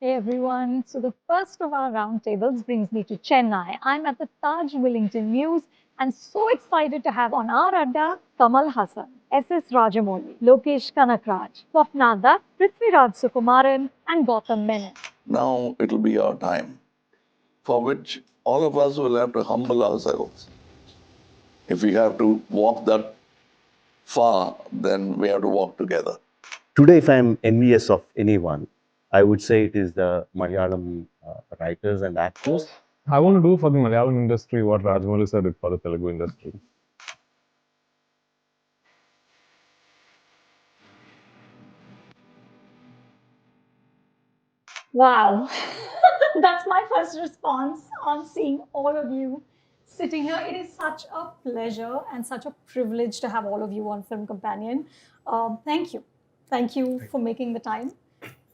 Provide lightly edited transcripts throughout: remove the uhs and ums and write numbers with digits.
Hey everyone. So the first of our roundtables brings me to Chennai. I'm at the Taj Wellington News and so excited to have on our Adda Kamal Haasan, SS Rajamouli, Lokesh Kanagaraj, Swapna Dutt, Prithviraj Sukumaran, and Gautham Menon. Now it'll be our time, for which all of us will have to humble ourselves. If we have to walk that far, then we have to walk together. Today, if I'm envious of anyone, I would say it is the Malayalam writers and actors. I want to do for the Malayalam industry what Rajamouli said it for the Telugu industry. Wow. That's my first response on seeing all of you sitting here. It is such a pleasure and such a privilege to have all of you on Film Companion. Thank you. Thank you for making the time.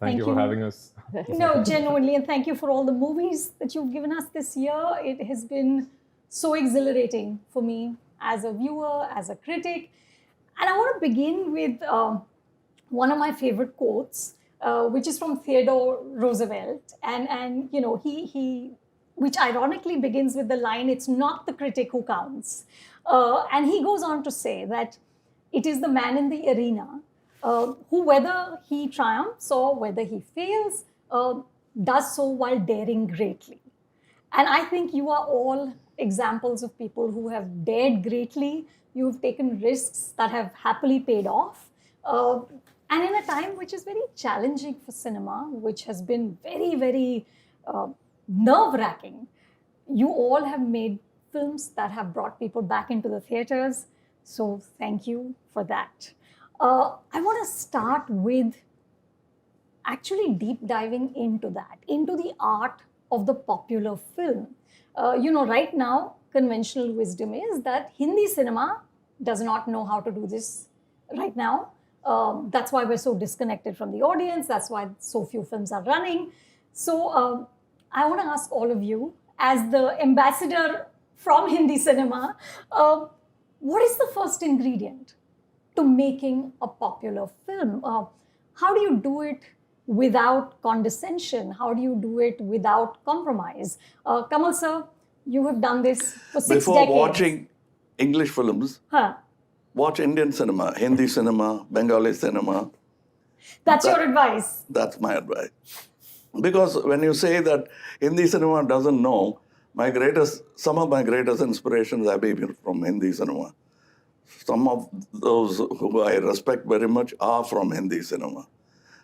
Thank you for having us. No, genuinely, and thank you for all the movies that you've given us this year. It has been so exhilarating for me as a viewer, as a critic. And I want to begin with one of my favorite quotes, which is from Theodore Roosevelt. And you know, he which ironically begins with the line, "It's not the critic who counts." And he goes on to say that it is the man in the arena who, whether he triumphs or whether he fails, does so while daring greatly. And I think you are all examples of people who have dared greatly. You've taken risks that have happily paid off. And in a time which is very challenging for cinema, which has been very, very nerve wracking, you all have made films that have brought people back into the theaters. So thank you for that. I want to start with actually deep diving into that, into the art of the popular film. Right now, conventional wisdom is that Hindi cinema does not know how to do this right now. That's why we're so disconnected from the audience. That's why so few films are running. So I want to ask all of you, as the ambassador from Hindi cinema, what is the first ingredient to making a popular film? How do you do it without condescension? How do you do it without compromise? Kamal sir, you have done this for 6 Before decades. watching English films, watch Indian cinema, Hindi cinema, Bengali cinema. That's your advice. That's my advice. Because when you say that Hindi cinema doesn't know, some of my greatest inspirations have been from Hindi cinema. Some of those who I respect very much are from Hindi cinema.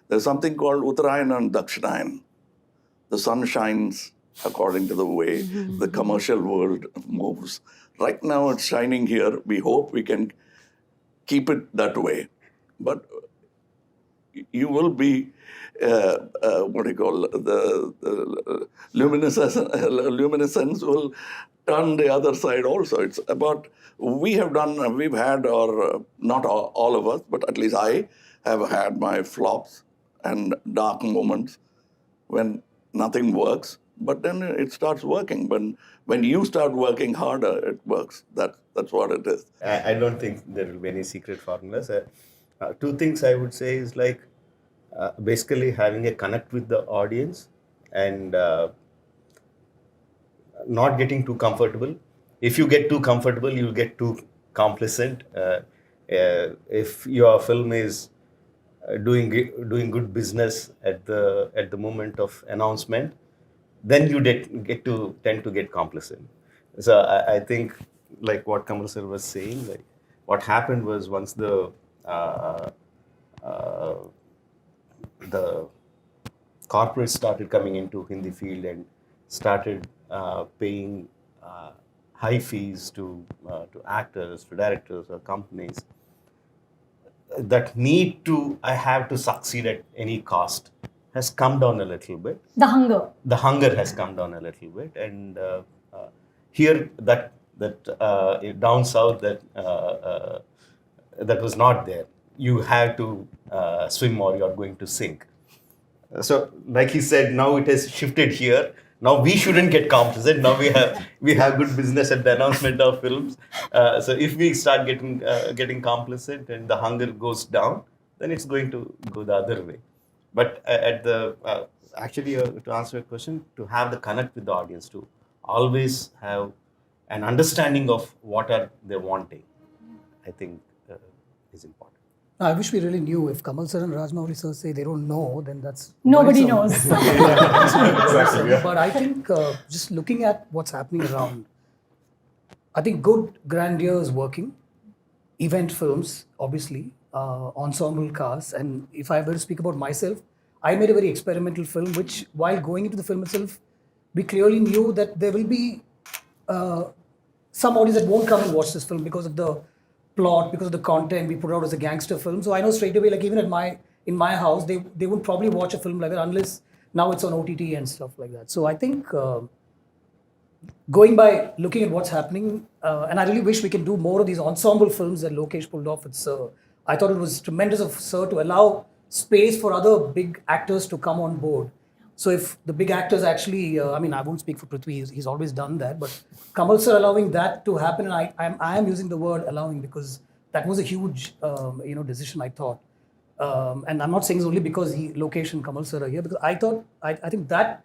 There's something called Uttarayan and Dakshinayan. The sun shines according to the way the commercial world moves. Right now it's shining here. We hope we can keep it that way. But you will be, the luminescence will turn the other side also. It's about, we've had, or not all of us, but at least I have had my flops and dark moments when nothing works, but then it starts working. When you start working harder, it works. That's what it is. I don't think there will be any secret formulas. Two things I would say is like basically having a connect with the audience and not getting too comfortable. If you get too comfortable, you'll get too complacent. If your film is doing good business at the moment of announcement, then you tend to get complacent. So I think like what Kamal sir was saying, like what happened was once the corporates started coming into Hindi field and started paying high fees to actors, to directors or companies, that need to, I have to succeed at any cost has come down a little bit. The hunger Has come down a little bit, and here that down south that was not there. You have to swim or you are going to sink. So, like he said, now it has shifted here. Now we shouldn't get complacent. Now we have good business at the announcement of films. So if we start getting complacent and the hunger goes down, then it's going to go the other way. But actually to answer your question, to have the connect with the audience, to always have an understanding of what are they wanting, I think is important. I wish we really knew. If Kamal sir and Rajamouli sir say they don't know, then that's Nobody worrisome. knows. Exactly, yeah. But I think just looking at what's happening around, I think good grandeur is working. Event films, obviously, ensemble casts. And if I were to speak about myself, I made a very experimental film, which while going into the film itself, we clearly knew that there will be some audience that won't come and watch this film because of the plot, because of the content we put out as a gangster film. So I know straight away, like even in my house, they would probably watch a film like that unless now it's on OTT and stuff like that. So I think going by looking at what's happening, and I really wish we can do more of these ensemble films that Lokesh pulled off with Sir. I thought it was tremendous of Sir to allow space for other big actors to come on board. So if the big actors actually, I mean, I won't speak for Prithvi, he's always done that, but Kamal sir allowing that to happen, and I am using the word allowing because that was a huge, decision, I thought. And I'm not saying it's only because Lokesh and Kamal sir are here, because I think that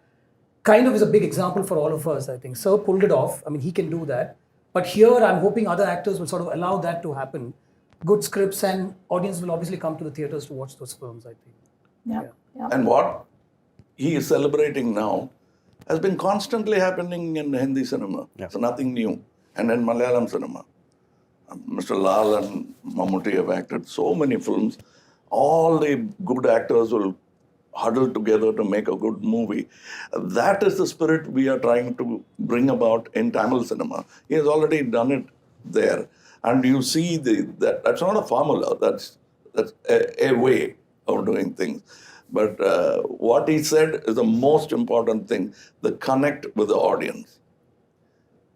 kind of is a big example for all of us, I think. Sir pulled it off. I mean, he can do that. But here, I'm hoping other actors will sort of allow that to happen. Good scripts, and audience will obviously come to the theaters to watch those films, I think. Yeah. And what he is celebrating now has been constantly happening in Hindi cinema. Yeah. It's nothing new. And in Malayalam cinema. Mr. Lal and Mammootty have acted so many films. All the good actors will huddle together to make a good movie. That is the spirit we are trying to bring about in Tamil cinema. He has already done it there. And you see that's not a formula, that's a way of doing things. But what he said is the most important thing, the connect with the audience.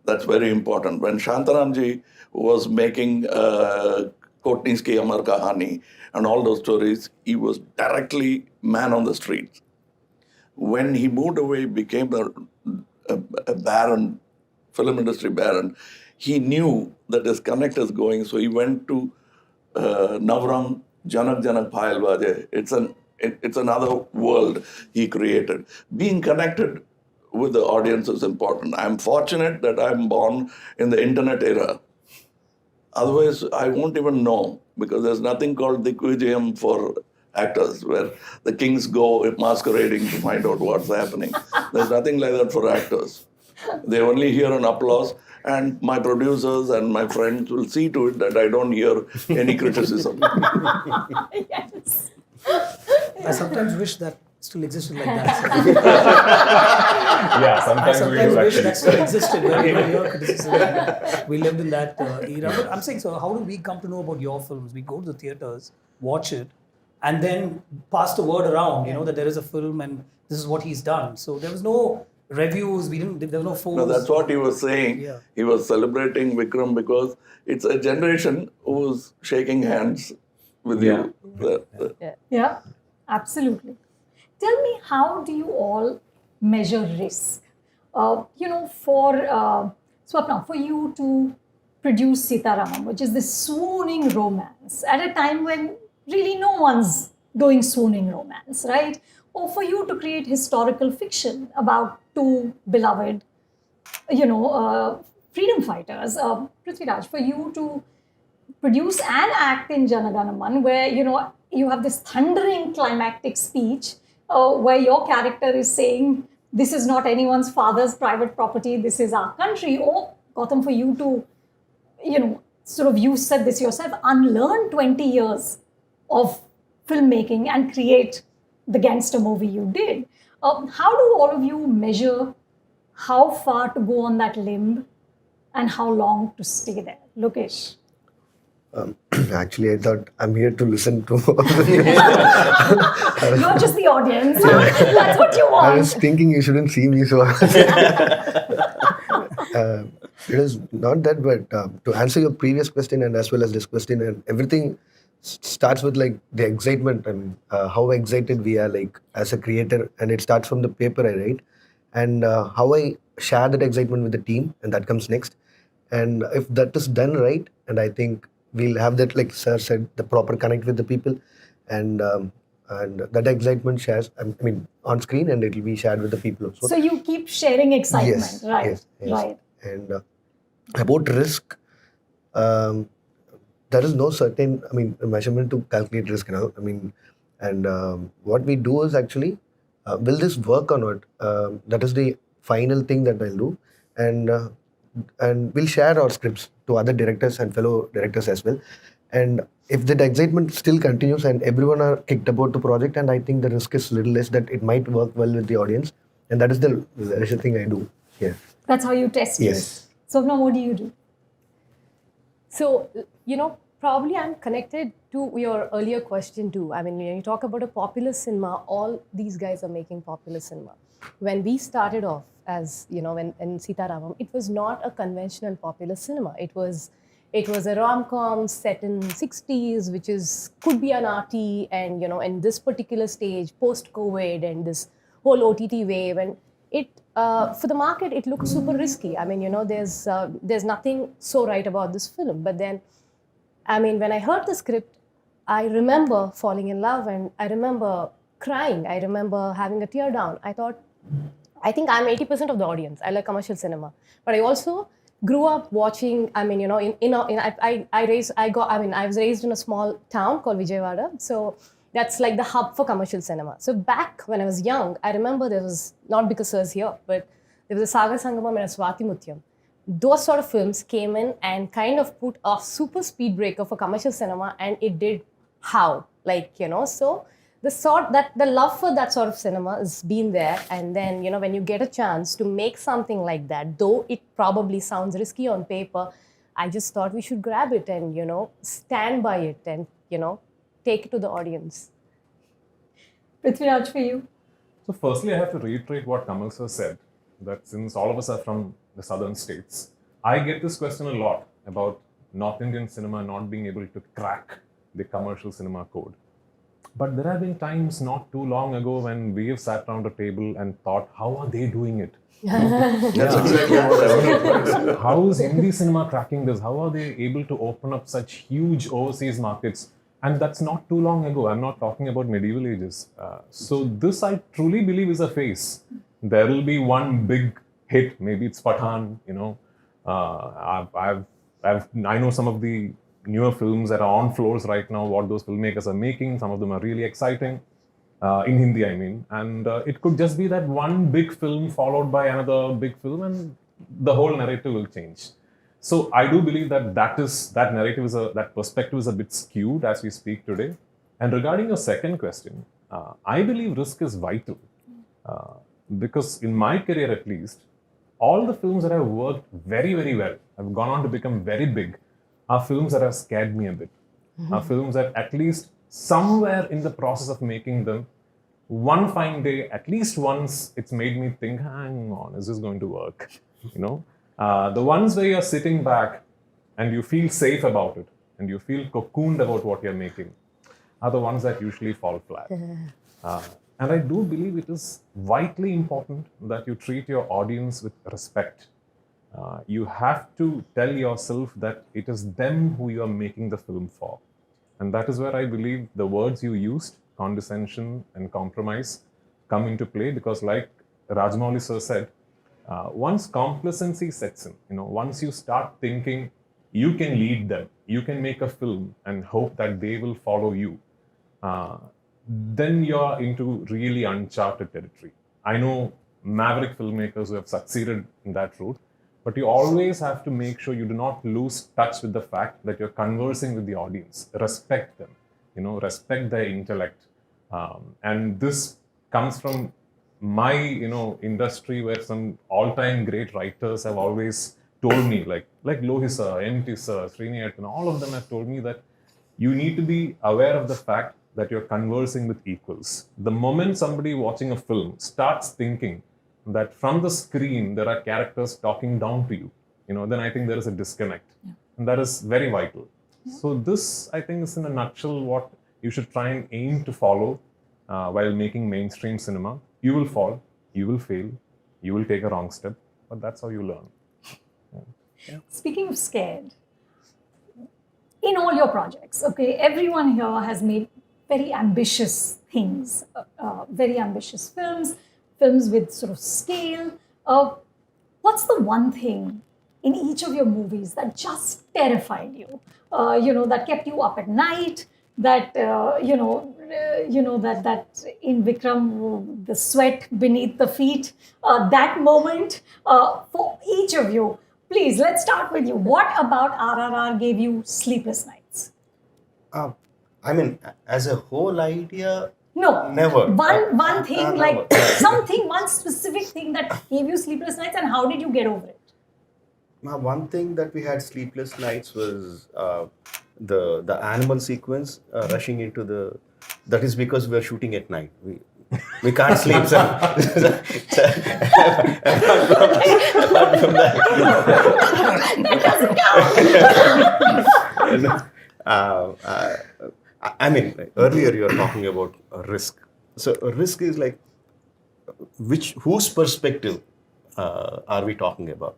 That's very important. When Shantaramji was making Kotni's Ki Amar Kahani and all those stories, he was directly man on the streets. When he moved away, became a baron, film industry baron, he knew that his connect is going, so he went to Navram Janak Janak Payal Vaje. It's another world he created. Being connected with the audience is important. I'm fortunate that I'm born in the internet era. Otherwise, I won't even know, because there's nothing called Dikvijayam for actors, where the kings go masquerading to find out what's happening. There's nothing like that for actors. They only hear an applause, and my producers and my friends will see to it that I don't hear any criticism. Yes. I sometimes wish that still existed like that. Yeah, I sometimes we sometimes do wish actually. that still existed. Where you hear criticism. We lived in that era. But I'm saying, so how do we come to know about your films? We go to the theaters, watch it, and then pass the word around, that there is a film and this is what he's done. So there was no reviews, there were no phones. No, that's what he was saying. Yeah. He was celebrating Vikram because it's a generation who's shaking hands with you. Yeah, absolutely. Tell me, how do you all measure risk? For Swapna, for you to produce Sita Ramam, which is this swooning romance at a time when really no one's doing swooning romance, right? Or for you to create historical fiction about two beloved, freedom fighters. Prithviraj, for you to produce and act in Jana Gana Mana, where you have this thundering climactic speech where your character is saying, this is not anyone's father's private property, this is our country. Or Gautham, for you to, you said this yourself, unlearn 20 years of filmmaking and create the gangster movie you did. How do all of you measure how far to go on that limb and how long to stay there? Lokesh. Actually, I thought I'm here to listen to. You're just the audience. That's what you want. I was thinking you shouldn't see me, so. It is not that, but to answer your previous question and as well as this question, and everything starts with like the excitement and how excited we are like as a creator, and it starts from the paper I write, and how I share that excitement with the team, and that comes next. And if that is done right, and I think we'll have that, like Sir said, the proper connect with the people, and and that excitement shares. I mean, on screen, and it will be shared with the people also. So you keep sharing excitement, Yes, right? yes, yes. Right. And about risk, there is no certain, measurement to calculate risk now. And what we do is actually, will this work or not? That is the final thing that I'll do. And we'll share our scripts to other directors and fellow directors as well. And if the excitement still continues and everyone are kicked about the project, and I think the risk is little less that it might work well with the audience. And that is the leisure thing I do. Yeah. That's how you test Yes. this. So now what do you do? So, probably I'm connected to your earlier question too. I mean, when you talk about a popular cinema, all these guys are making popular cinema. When we started off as, when in Sita Ramam, it was not a conventional popular cinema. It was a rom-com set in 60s, which could be an arty, and, in this particular stage, post-COVID and this whole OTT wave, and it, for the market, it looked super risky. I mean, there's nothing so right about this film. But then, I mean, when I heard the script, I remember falling in love, and I remember crying. I remember having a tear down. I thought, I think I'm 80% of the audience. I like commercial cinema. But I also grew up watching, I was raised in a small town called Vijayawada. So that's like the hub for commercial cinema. So back when I was young, I remember there was, not because Sir's here, but there was a Sagar Sangamam and a Swati Mutyam. Those sort of films came in and kind of put a super speed breaker for commercial cinema, and it did how? So the love for that sort of cinema has been there. And then, when you get a chance to make something like that, though it probably sounds risky on paper, I just thought we should grab it and, stand by it and, take it to the audience. Prithviraj, for you? So firstly, I have to reiterate what Kamal sir said, that since all of us are from the southern states, I get this question a lot about North Indian cinema not being able to crack the commercial cinema code. But there have been times not too long ago when we have sat around a table and thought, how are they doing it? That's exactly what happened. How is Hindi cinema cracking this? How are they able to open up such huge overseas markets? And that's not too long ago. I'm not talking about medieval ages. So this, I truly believe, is a phase. There will be one big hit. Maybe it's Pathan. I know some of the newer films that are on floors right now, what those filmmakers are making. Some of them are really exciting. In Hindi, I mean. And it could just be that one big film followed by another big film, and the whole narrative will change. So I do believe that that perspective is a bit skewed as we speak today. And regarding your second question, I believe risk is vital. Because in my career at least, all the films that have worked very, very well, have gone on to become very big, are films that have scared me a bit. Are films that at least somewhere in the process of making them, one fine day, at least once, it's made me think, hang on, is this going to work? The ones where you're sitting back and you feel safe about it and you feel cocooned about what you're making are the ones that usually fall flat. And I do believe it is vitally important that you treat your audience with respect. You have to tell yourself that it is them who you are making the film for. And that is where I believe the words you used, condescension and compromise, come into play, because like Rajamouli sir said, once complacency sets in, once you start thinking you can lead them, you can make a film and hope that they will follow you, then you're into really uncharted territory. I know maverick filmmakers who have succeeded in that route, but you always have to make sure you do not lose touch with the fact that you're conversing with the audience. Respect them, respect their intellect. And this comes from my, industry, where some all-time great writers have always told me, like Lohi sir, MT sir, Srini, and all of them have told me that you need to be aware of the fact that you're conversing with equals. The moment somebody watching a film starts thinking that from the screen there are characters talking down to you, then I think there is a disconnect. Yeah. And that is very vital. Yeah. So this, I think, is in a nutshell what you should try and aim to follow while making mainstream cinema. You will fall, you will fail, you will take a wrong step, but that's how you learn. Yeah. Yeah. Speaking of scared, in all your projects, okay, everyone here has made very ambitious things, very ambitious films, films with sort of scale. What's the one thing in each of your movies that just terrified you? That kept you up at night. That that in Vikram, the sweat beneath the feet. That moment for each of you. Please, let's start with you. What about RRR gave you sleepless nights? I mean, as a whole idea, No, never. One thing, Never. like something, one specific thing that gave you sleepless nights, and how did you get over it? Now, one thing that we had sleepless nights was the animal sequence rushing into the. That is because we are shooting at night. We can't sleep. So, apart from that, I mean, earlier you were talking about a risk. So a risk is like, whose perspective are we talking about?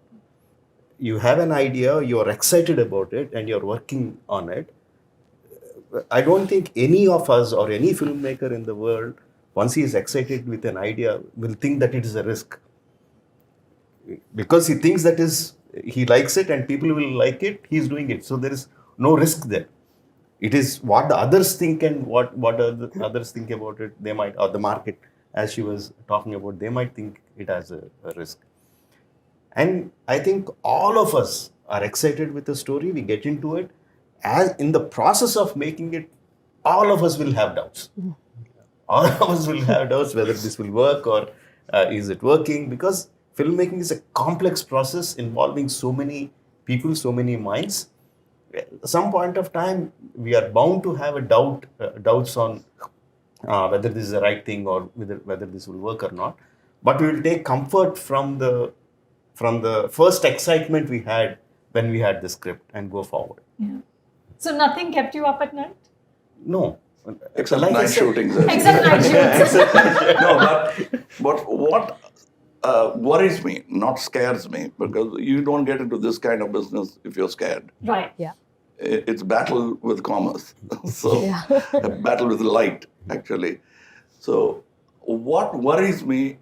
You have an idea, you're excited about it, and you're working on it. I don't think any of us or any filmmaker in the world, once he is excited with an idea, will think that it is a risk. Because he thinks he likes it and people will like it, he's doing it. So there is no risk there. It is what the others think and what the others think about it. They might, or the market, as she was talking about, they might think it as a risk. And I think all of us are excited with the story. We get into it. As in the process of making it, all of us will have doubts. All of us will have doubts whether this will work or is it working, because filmmaking is a complex process involving so many people, so many minds. At some point of time, we are bound to have doubts on whether this is the right thing or whether this will work or not. But we will take comfort from the first excitement we had when we had the script and go forward. Yeah. So nothing kept you up at night? No. Except Like I night said- shootings. Except night shoots. No, but what worries me, not scares me, because you don't get into this kind of business if you're scared. Right. Yeah. It's battle with commerce. So Yeah. a battle with light, actually. So what worries me,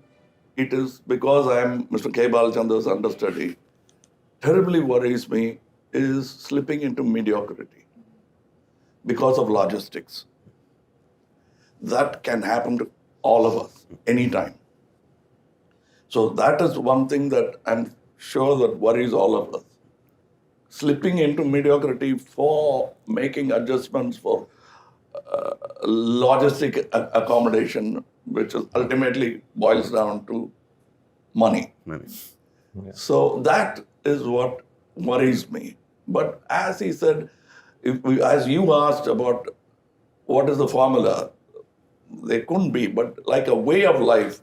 it is because I am Mr. K. Balachandra's understudy, terribly worries me is slipping into mediocrity because of logistics. That can happen to all of us anytime. So that is one thing that I'm sure that worries all of us. Slipping into mediocrity for making adjustments for logistic accommodation, which is ultimately boils down to money. So that is what worries me. But as he said, as you asked about what is the formula, there couldn't be, but like a way of life,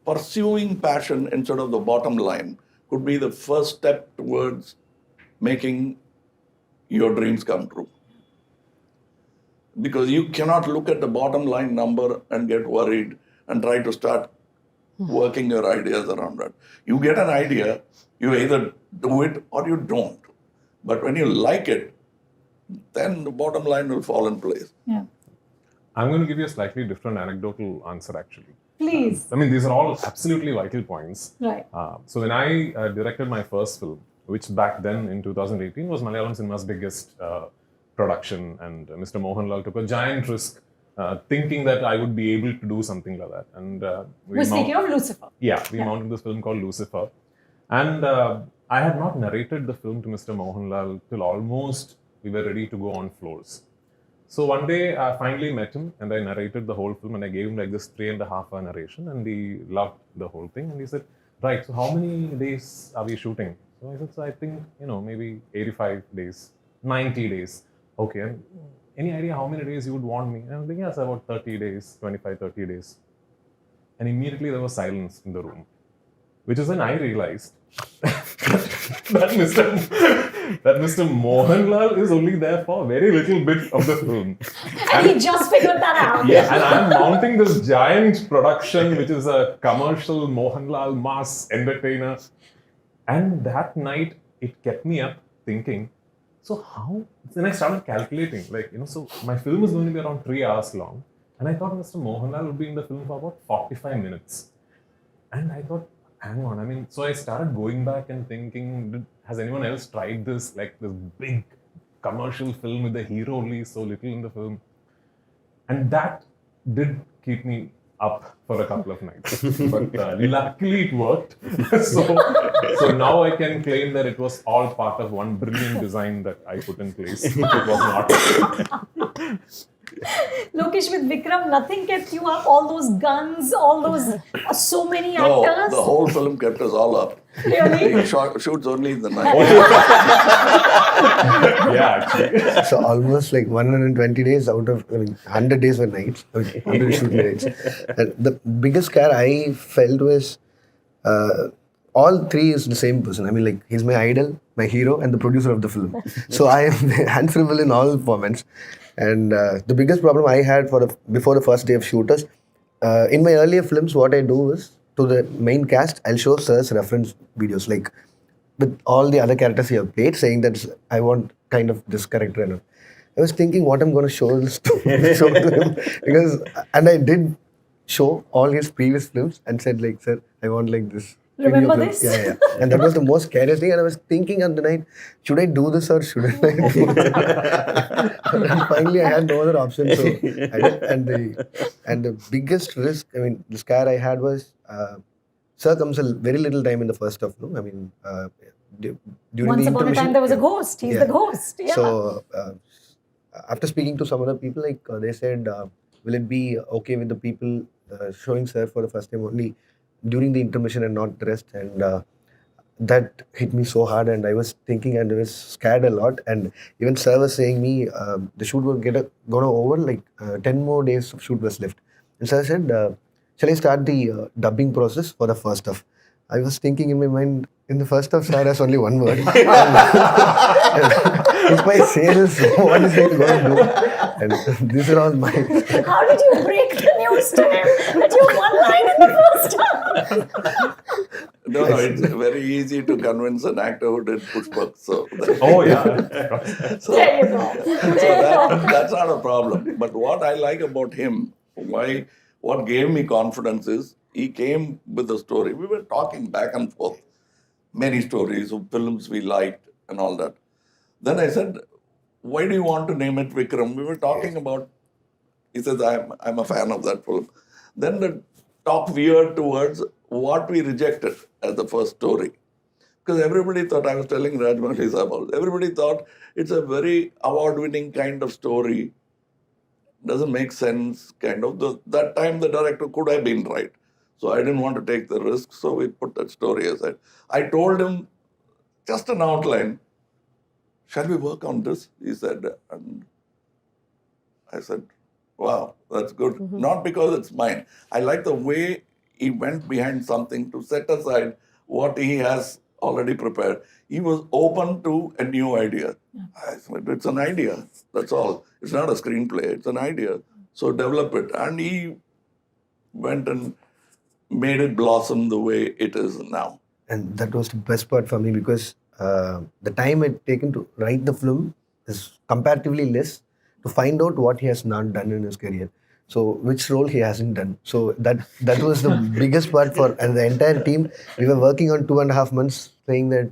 pursuing passion instead of the bottom line could be the first step towards making your dreams come true. Because you cannot look at the bottom line number and get worried and try to start working your ideas around that. You get an idea, you either do it or you don't. But when you like it, then the bottom line will fall in place. Yeah. I'm going to give you a slightly different anecdotal answer, actually. Please. I mean, these are all absolutely vital points. Right. So when I directed my first film, which back then in 2018 was Malayalam cinema's biggest production, and Mr. Mohanlal took a giant risk thinking that I would be able to do something like that. And We're speaking of Lucifer. Yeah, we mounted this film called Lucifer. And I had not narrated the film to Mr. Mohanlal till almost we were ready to go on floors. So one day I finally met him and I narrated the whole film, and I gave him like this 3.5-hour narration, and he loved the whole thing. And he said, right, so how many days are we shooting? So I said, so I think, maybe 85 days, 90 days. Okay, and any idea how many days you would want me? And I'm thinking, yes, about 30 days, 25, 30 days. And immediately there was silence in the room, which is when I realized that Mr. Mohanlal is only there for a very little bit of the film. And he just figured that out. Yeah, and I'm mounting this giant production, which is a commercial Mohanlal mass entertainer. And that night, it kept me up thinking, so how? Then I started calculating, so my film is going to be around 3 hours long. And I thought Mr. Mohanlal would be in the film for about 45 minutes. And I thought, hang on, I mean, so I started going back and thinking, has anyone else tried this? Like this big commercial film with the hero only so little in the film. And that did keep me up for a couple of nights. But luckily it worked. so now I can claim that it was all part of one brilliant design that I put in place. It was not. Lokesh, with Vikram, nothing kept you up? All those guns, all those, so many actors? No, the whole film kept us all up. Really? He shoots only in the night. Yeah, actually. So almost like 120 days out of, 100 days were nights. 100 shoot nights. And the biggest scare I felt was, all three is the same person. I mean, like, he's my idol, my hero, and the producer of the film. So I am answerable in all formats. And the biggest problem I had before the first day of shooters, in my earlier films, what I do is, to the main cast, I'll show Sir's reference videos, like with all the other characters he have played, saying that I want kind of this character. And I was thinking what I'm going to show this to him, and I did show all his previous films and said like, sir, I want like this. Remember this? Yeah. And that was the most scariest thing. And I was thinking on the night, should I do this or shouldn't I do this? And finally, I had no other option. So I did. And the biggest risk, the scare I had was, Sir comes a very little time in the first half. No? During Once the upon a time, there was a ghost. He's the ghost. Yeah. So after speaking to some other people, like they said, will it be okay with the people showing Sir for the first time only during the intermission and not the rest? And that hit me so hard, and I was thinking and I was scared a lot. And even Sir was saying me, the shoot will gonna over, like 10 more days of shoot was left. And Sir said, shall I start the dubbing process for the first half? I was thinking in my mind, in the first half, Sir has only one word. If I say this, what is he going to do? And these are all my... How did you break the news to him that you one line in the first half? No, it's very easy to convince an actor who did Pushpak. Oh, yeah. There you go. That's not a problem. But what I like about him, what gave me confidence is, he came with a story. We were talking back and forth, many stories of films we liked and all that. Then I said, why do you want to name it Vikram? We were talking about, he says, I'm a fan of that film. Then the talk veered towards what we rejected as the first story. Because everybody thought, I was telling Rajamouli about, everybody thought it's a very award-winning kind of story. Doesn't make sense, kind of. That time the director could have been right. So I didn't want to take the risk, so we put that story aside. I told him just an outline. Shall we work on this? He said, and I said, wow, that's good. Mm-hmm. Not because it's mine. I like the way he went behind something to set aside what he has already prepared. He was open to a new idea. Yeah. I said, it's an idea, that's all. It's not a screenplay, it's an idea. So develop it. And he went and made it blossom the way it is now. And that was the best part for me, because the time it taken to write the film is comparatively less to find out what he has not done in his career. So which role he hasn't done. So that was the biggest part for and the entire team. We were working on 2.5 months saying that,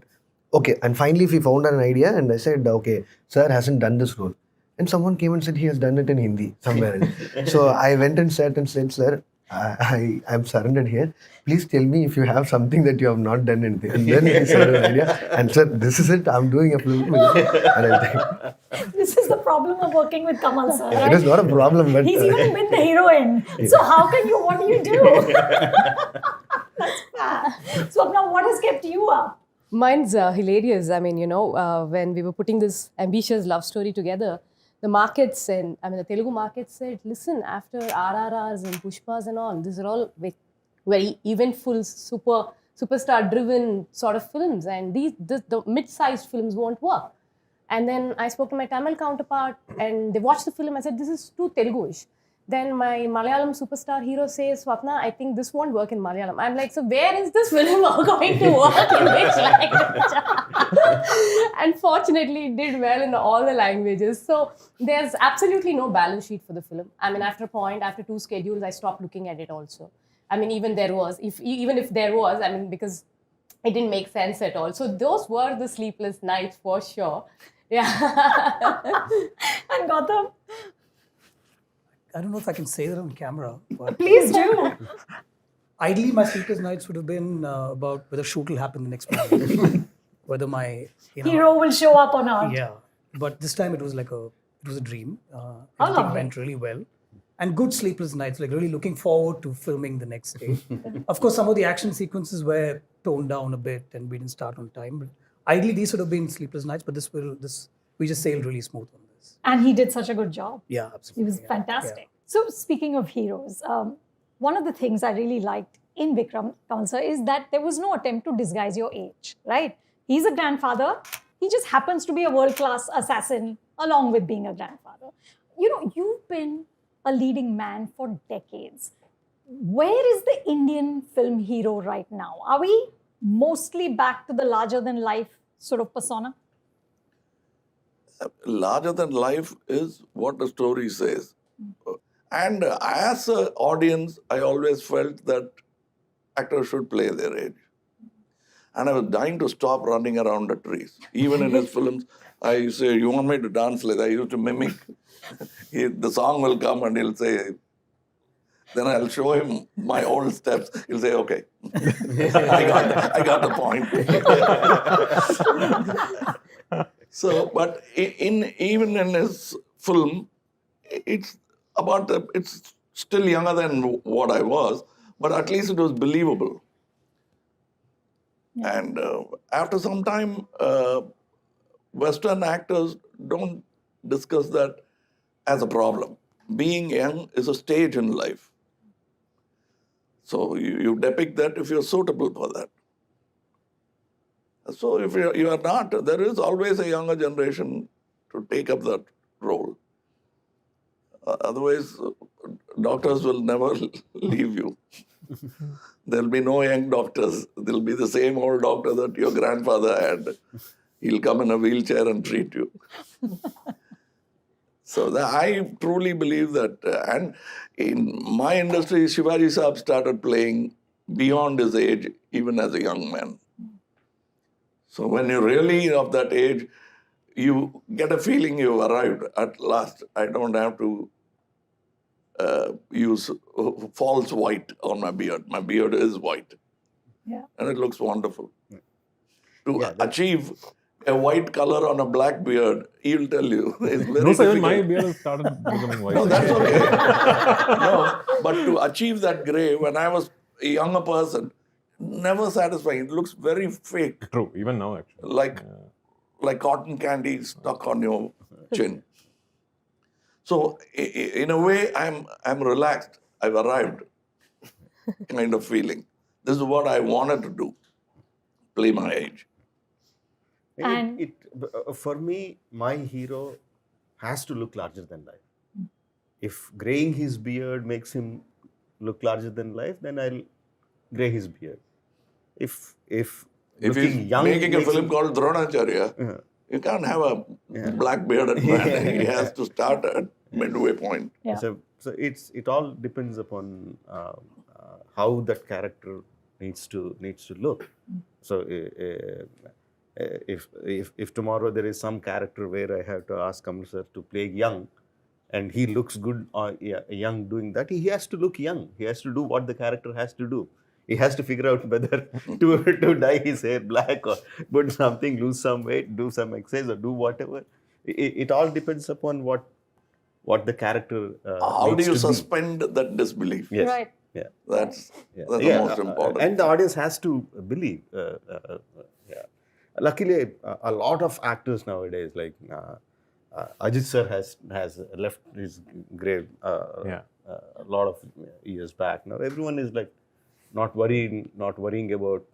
okay, and finally we found an idea, and I said, okay, Sir hasn't done this role. And someone came and said he has done it in Hindi somewhere else. So I went and sat and said, Sir, I'm surrendered here. Please tell me if you have something that you have not done anything. And then he said an idea. And Sir, this is it. I'm doing a film. This is the problem of working with Kamal sir. Right? It is not a problem, but he's even with the heroine. So how can you? What do you do? That's bad. Swapna, what has kept you up? Mine's hilarious. I mean, when we were putting this ambitious love story together, the markets and the Telugu market said, listen, after RRRs and Pushpas and all, these are all very eventful, superstar-driven sort of films, and the mid-sized films won't work. And then I spoke to my Tamil counterpart, and they watched the film. I said, this is too Telugu-ish. Then my Malayalam superstar hero says, Swapna, I think this won't work in Malayalam. I'm like, so where is this film going to work in which language? And fortunately, it did well in all the languages. So there's absolutely no balance sheet for the film. I mean, after a point, after 2 schedules, I stopped looking at it also. I mean, even if there was, I mean, because it didn't make sense at all. So those were the sleepless nights for sure. Yeah. And Gautham, I don't know if I can say that on camera, but please do. ideally my sleepless nights would have been about whether shoot will happen the next morning, whether my Hero will show up or not. Yeah, but this time it was a dream. How Everything lovely. went really well, and good sleepless nights. Like really looking forward to filming the next day. Of course, some of the action sequences were toned down a bit, and we didn't start on time. But ideally, these would have been sleepless nights. But we just sailed really smooth on this. And he did such a good job. Yeah, He absolutely. was yeah. fantastic. So speaking of heroes, one of the things I really liked in Vikram, Kamal sir, is that there was no attempt to disguise your age, right? He's a grandfather. He just happens to be a world-class assassin along with being a grandfather. You know, you've been a leading man for decades. Where is the Indian film hero right now? Are we mostly back to the larger-than-life sort of persona? Larger than life is what the story says. And as an audience, I always felt that actors should play their age. And I was dying to stop running around the trees. Even in his films, I used to say, you want me to dance like that? I used to mimic. The song will come and he'll say, then I'll show him my old steps. He'll say, okay, I got the point. So, but even in his film, it's still younger than what I was, but at least it was believable. Yeah. And after some time, Western actors don't discuss that as a problem. Being young is a stage in life. So you depict that if you're suitable for that. So if you are not, there is always a younger generation to take up that role. Otherwise, doctors will never leave you. There'll be no young doctors. There'll be the same old doctor that your grandfather had. He'll come in a wheelchair and treat you. So I truly believe that. And in my industry, Shivaji Saab started playing beyond his age, even as a young man. So when you're really of that age, you get a feeling you've arrived at last. I don't have to use false white on my beard. My beard is white. Yeah. And it looks wonderful. To Yeah, achieve a white color on a black beard, he'll tell you, it's very No, sir, even difficult. my beard has started becoming white. No, that's okay. No, but to achieve that grey, when I was a younger person, never satisfying. It looks very fake, True, even now actually. like cotton candy stuck on your chin. So in a way, I'm relaxed. I've arrived, kind of feeling. This is what I wanted to do, play my age. And- For me, my hero has to look larger than life. If graying his beard makes him look larger than life, then I'll gray his beard. If If looking he's young making a makes film him- called Dronacharya, you can't have a black bearded man. He has to start at midway point. Yeah. So it all depends upon how that character needs to look. So if tomorrow there is some character where I have to ask Kamal sir to play young, and he looks good young doing that, he has to look young. He has to do what the character has to do. He has to figure out whether to dye his hair black or put something, lose some weight, do some exercise, or do whatever. It all depends upon what the character How do needs you to be. suspend that disbelief? Yes. Right. Yeah. That's Yeah. the most important. And the audience has to believe. Yeah. Luckily, a lot of actors nowadays, like Ajit sir has left his grave a lot of years back. Now everyone is like not worrying about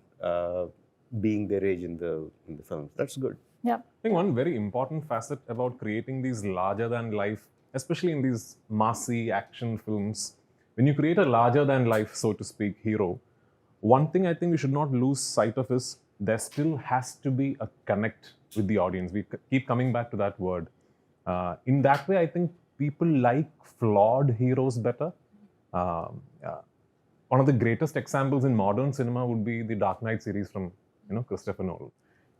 being their age in the films. That's good. Yeah. I think one very important facet about creating these larger than life especially in these massy action films, when you create a larger than life, so to speak, hero, one thing I think we should not lose sight of is there still has to be a connect with the audience. We keep coming back to that word. In that way, I think people like flawed heroes better. One of the greatest examples in modern cinema would be the Dark Knight series from Christopher Nolan.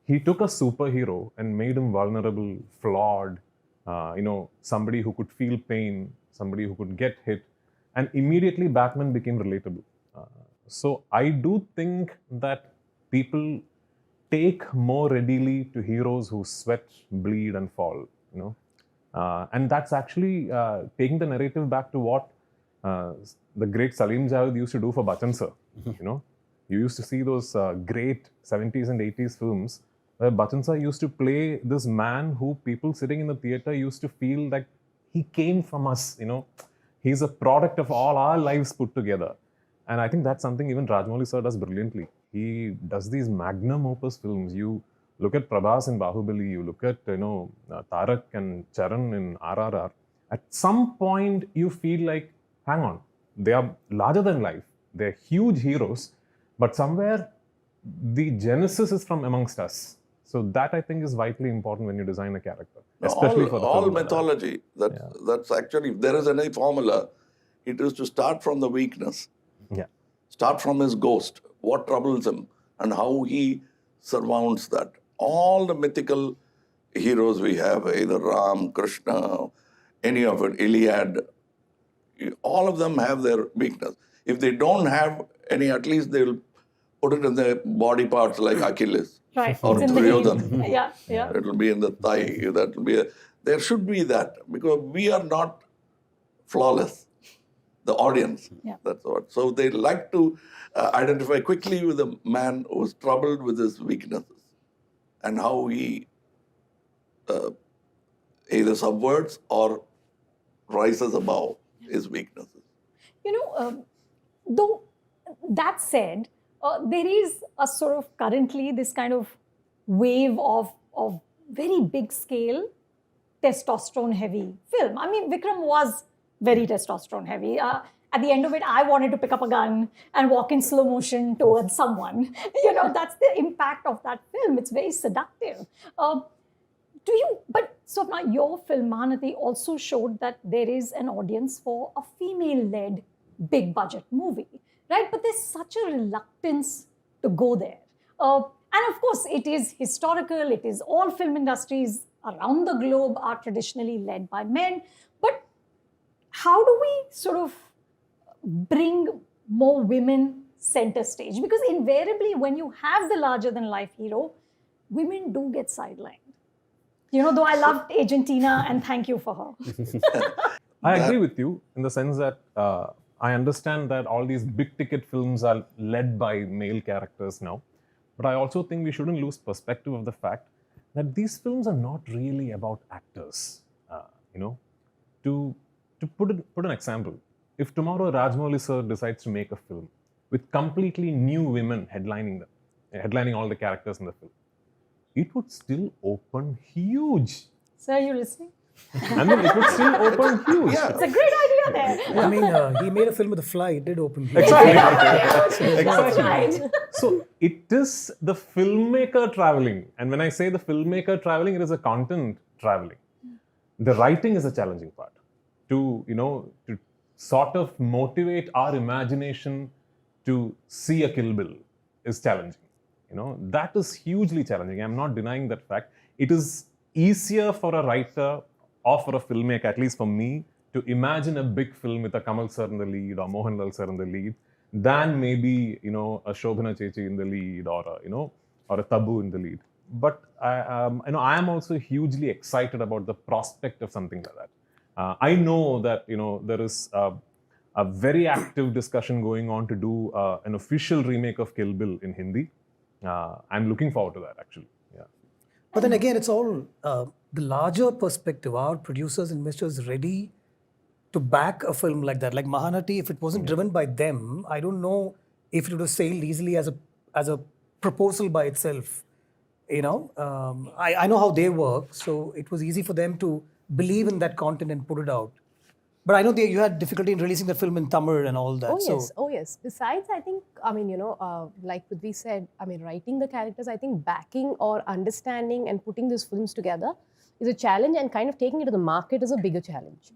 He took a superhero and made him vulnerable, flawed, somebody who could feel pain, somebody who could get hit, and immediately Batman became relatable. So I do think that people take more readily to heroes who sweat, bleed, and fall. And that's actually taking the narrative back to what the great Salim Javed used to do for Bachchan sir. You used to see those great 70s and 80s films where Bachchan sir used to play this man who people sitting in the theater used to feel like he came from us. He's a product of all our lives put together. And I think that's something even Rajamouli sir does brilliantly. He does these magnum opus films. You look at Prabhas in Bahubali, you look at Tarak and Charan in RRR. At some point, you feel like, hang on, they are larger than life. They're huge heroes, but somewhere the genesis is from amongst us. So that I think is vitally important when you design a character, especially for the all film. mythology. That's actually, if there is any formula, it is to start from the weakness. Yeah. Start from his ghost, what troubles him, and how he surmounts that. All the mythical heroes we have, either Ram, Krishna, any of it, Iliad, all of them have their weakness. If they don't have any, at least they'll put it in their body parts like Achilles. Right. Or It's in the Duryodhana. heat. Yeah. It will be in the thigh. That will be there should be that, because we are not flawless. The audience. Yeah. That's what. So they like to identify quickly with a man who's troubled with his weaknesses and how he either subverts or rises above his weaknesses. Though that said, there is a sort of currently this kind of wave of very big scale testosterone heavy film. I mean, Vikram was very testosterone heavy. At the end of it, I wanted to pick up a gun and walk in slow motion towards someone. That's the impact of that film. It's very seductive. But Swapna, your Filmanati also showed that there is an audience for a female-led big budget movie, right? But there's such a reluctance to go there. And of course, it is historical. It is all film industries around the globe are traditionally led by men. But how do we sort of bring more women center stage? Because invariably, when you have the larger-than-life hero, women do get sidelined. Though I loved Argentina, and thank you for her. I agree with you in the sense that I understand that all these big-ticket films are led by male characters now. But I also think we shouldn't lose perspective of the fact that these films are not really about actors. To put an example, if tomorrow Rajamouli sir decides to make a film with completely new women headlining all the characters in the film, it would still open huge. Sir, are you listening? I mean, it would still open huge. Yeah. It's a great idea there. I mean, he made a film with a fly. It did open. Exactly. That's right. So it is the filmmaker traveling. And when I say the filmmaker traveling, it is a content traveling. The writing is a challenging part. To sort of motivate our imagination to see a Kill Bill is challenging. That is hugely challenging. I'm not denying that fact. It is easier for a writer or for a filmmaker, at least for me, to imagine a big film with a Kamal sir in the lead or Mohanlal sir in the lead than maybe, a Shobhana Chechi in the lead or a Tabu in the lead. But I am also hugely excited about the prospect of something like that. I know that, there is a very active discussion going on to do an official remake of Kill Bill in Hindi. I'm looking forward to that, actually. Yeah. But then again, it's all the larger perspective. Are producers and investors ready to back a film like that? Like Mahanati, if it wasn't driven by them, I don't know if it would have sailed easily as a proposal by itself. I know how they work, so it was easy for them to believe in that content and put it out. But I know you had difficulty in releasing the film in Tamil and all that. Oh so yes, oh yes. Besides, I think, like Prithvi said, writing the characters, I think backing or understanding and putting these films together is a challenge, and kind of taking it to the market is a bigger challenge.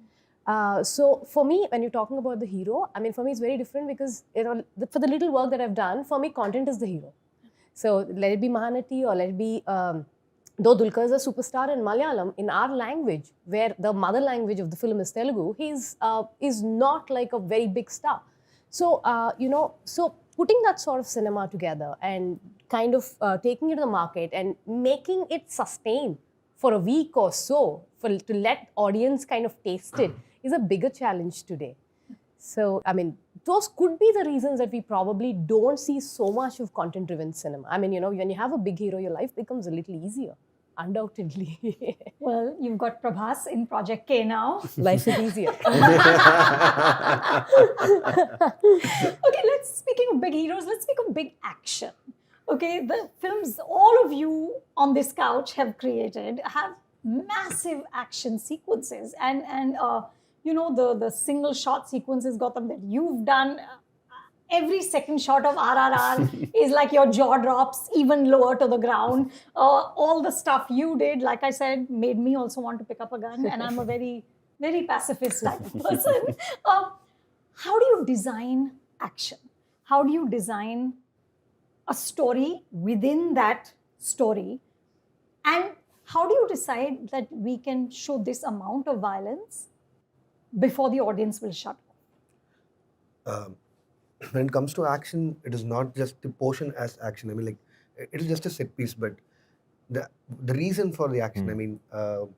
So for me, when you're talking about the hero, for me it's very different because, for the little work that I've done, for me content is the hero. So let it be Mahanati or let it be, though Dulquer is a superstar in Malayalam, in our language, where the mother language of the film is Telugu, is not like a very big star. So, so putting that sort of cinema together and kind of taking it to the market and making it sustain for a week or so, to let audience kind of taste it, is a bigger challenge today. So, those could be the reasons that we probably don't see so much of content-driven cinema. When you have a big hero, your life becomes a little easier, undoubtedly. Well, you've got Prabhas in Project K now. Life is easier. Okay, speaking of big heroes, let's speak of big action. Okay, the films all of you on this couch have created have massive action sequences, and the single shot sequences, Gautham, that you've done. Every second shot of RRR is like your jaw drops even lower to the ground. All the stuff you did, like I said, made me also want to pick up a gun, and I'm a very, very pacifist type of person. How do you design action? How do you design a story within that story? And how do you decide that we can show this amount of violence before the audience will shut off? When it comes to action, it is not just the portion as action. It is just a set piece, but the reason for the action,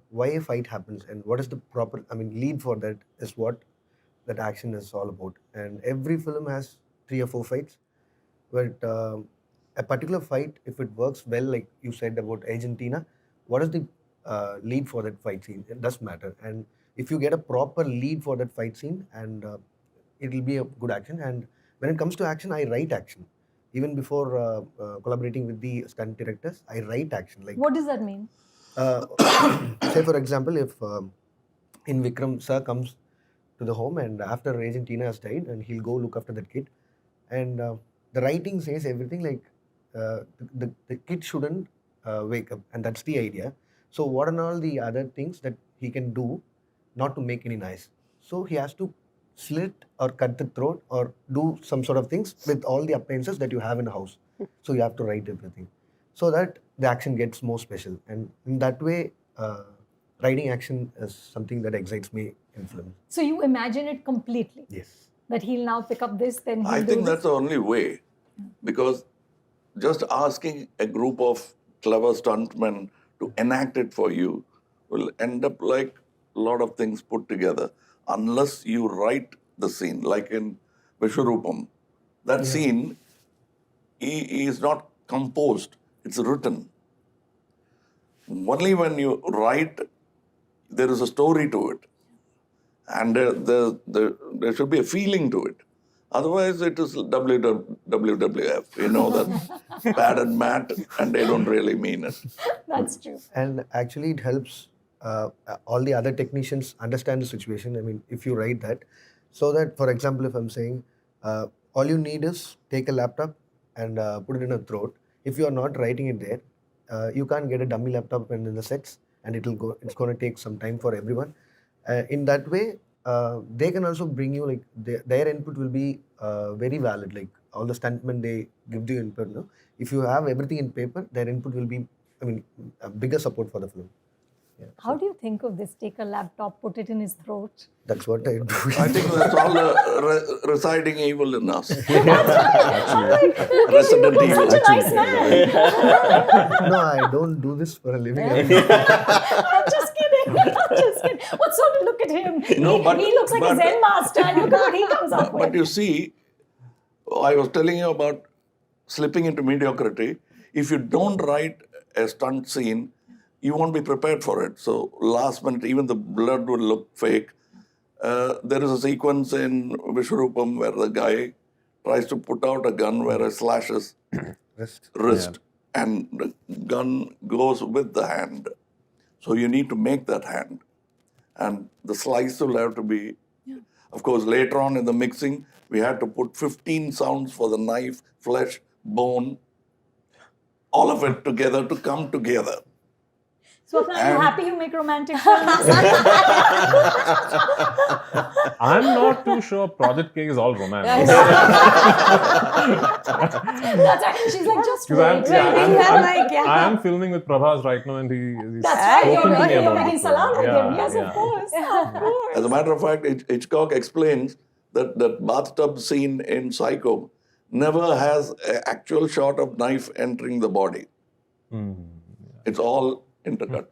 why a fight happens and what is the proper, lead for that is what that action is all about. And every film has 3 or 4 fights, but a particular fight, if it works well, like you said about Argentina, what is the lead for that fight scene? It does matter. And if you get a proper lead for that fight scene, and it will be a good action. And when it comes to action, I write action. Even before collaborating with the stunt directors, I write action. What does that mean? Say for example, if in Vikram sir comes to the home and after Argentina has died, and he'll go look after that kid, and the writing says everything like the kid shouldn't wake up, and that's the idea. So what are all the other things that he can do not to make any noise? So he has to slit or cut the throat or do some sort of things with all the appliances that you have in the house. So you have to write everything so that the action gets more special. And in that way, writing action is something that excites me in film. So you imagine it completely? Yes. That he'll now pick up this, then he'll I do think this? that's the only way, because just asking a group of clever stuntmen to enact it for you will end up like a lot of things put together, unless you write the scene, like in Vishwarupam. That scene is not composed, it's written. Only when you write, there is a story to it. And there should be a feeling to it. Otherwise, it is WWF, that padded mat, and they don't really mean it. That's true. And actually, it helps all the other technicians understand the situation. If you write that, so that, for example, if I'm saying, all you need is take a laptop and put it in a throat. If you are not writing it there, you can't get a dummy laptop in the sets, and it's going to take some time for everyone. In that way, they can also bring you, like, their input will be very valid. Like, all the stuntmen, they give you input. No? If you have everything in paper, their input will be, a bigger support for the film. Yeah, How do you think of this? Take a laptop, put it in his throat. that's what I do. I think that's all residing evil in us. I'm like, Lokesh, you Resident look evil. such a nice man. No, I don't do this for a living. I'm just kidding. I'm just kidding. What's so to look at him? He looks like a Zen master, and look at what he comes up with. But you see, I was telling you about slipping into mediocrity. If you don't write a stunt scene, you won't be prepared for it. So last minute, even the blood will look fake. There is a sequence in Vishwarupam where the guy tries to put out a gun where he slashes wrist, and the gun goes with the hand. So you need to make that hand. and the slice will have to be. Of course, later on in the mixing, we had to put 15 sounds for the knife, flesh, bone, all of it together to come together. Swapna, are you happy you make romantic films? I'm not too sure Project K is all romance. That's right. She's like, just wait. I am filming with Prabhas right now, and he's That's right. spoken to me You're about making it. salam with him. Yes, Yeah. of course. Of course. As a matter of fact, Hitchcock explains that the bathtub scene in Psycho never has an actual shot of knife entering the body. It's all intercut.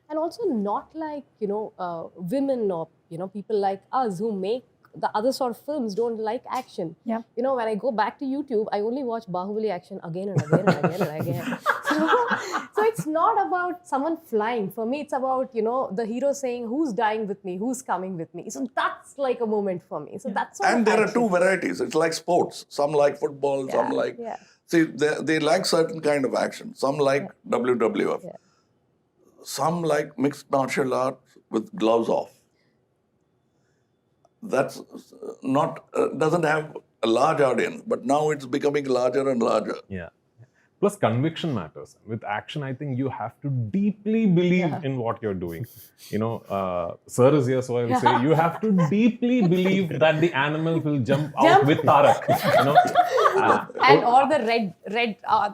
And also not like, women or, people like us who make the other sort of films don't like action. Yeah. When I go back to YouTube, I only watch Bahubali action again and again and again and again. So it's not about someone flying. For me, it's about, the hero saying, who's dying with me, who's coming with me. So that's like a moment for me. So that's sort And of there are action. two varieties. It's like sports. Some like football, some like... Yeah. See, they like certain kind of action. Some like WWF. Yeah. Some like mixed martial arts with gloves off. That's not doesn't have a large audience, but now it's becoming larger and larger. Yeah. Plus, conviction matters. With action, I think you have to deeply believe in what you're doing. Sir is here, so I will say you have to deeply believe that the animal will jump out with Tarak. And or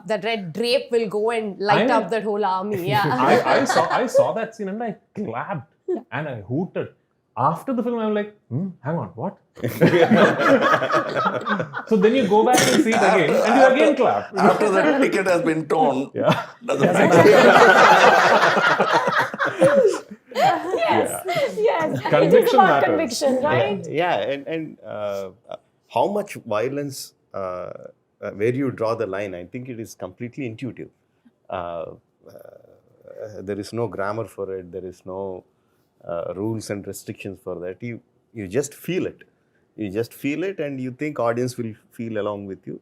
the red drape will go and light up that whole army. Yeah. I saw that scene and I clapped and I hooted. After the film, I'm like, hang on, what? So then you go back and see it again, and you again clap. After the ticket has been torn, doesn't matter. Yes. Conviction it is about matters. conviction, right? Yeah, and how much violence, where you draw the line, I think it is completely intuitive. There is no grammar for it. There is no rules and restrictions for that. You just feel it. You just feel it, and you think audience will feel along with you.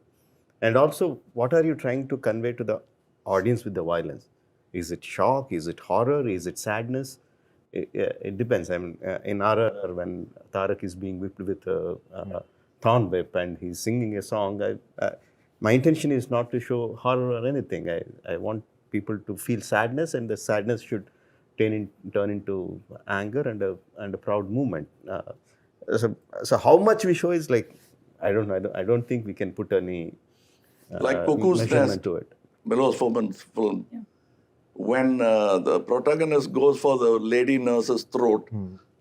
And also, what are you trying to convey to the audience with the violence? Is it shock? Is it horror? Is it sadness? It depends. I mean, in RRR, when Tarak is being whipped with a thorn whip and he's singing a song, my intention is not to show horror or anything. I want people to feel sadness, and the sadness should turn into anger and a proud movement. So how much we show is like, I don't think we can put any Like Cuckoo's measurement Nest, to it. Milos Forman's film. When the protagonist goes for the lady nurse's throat,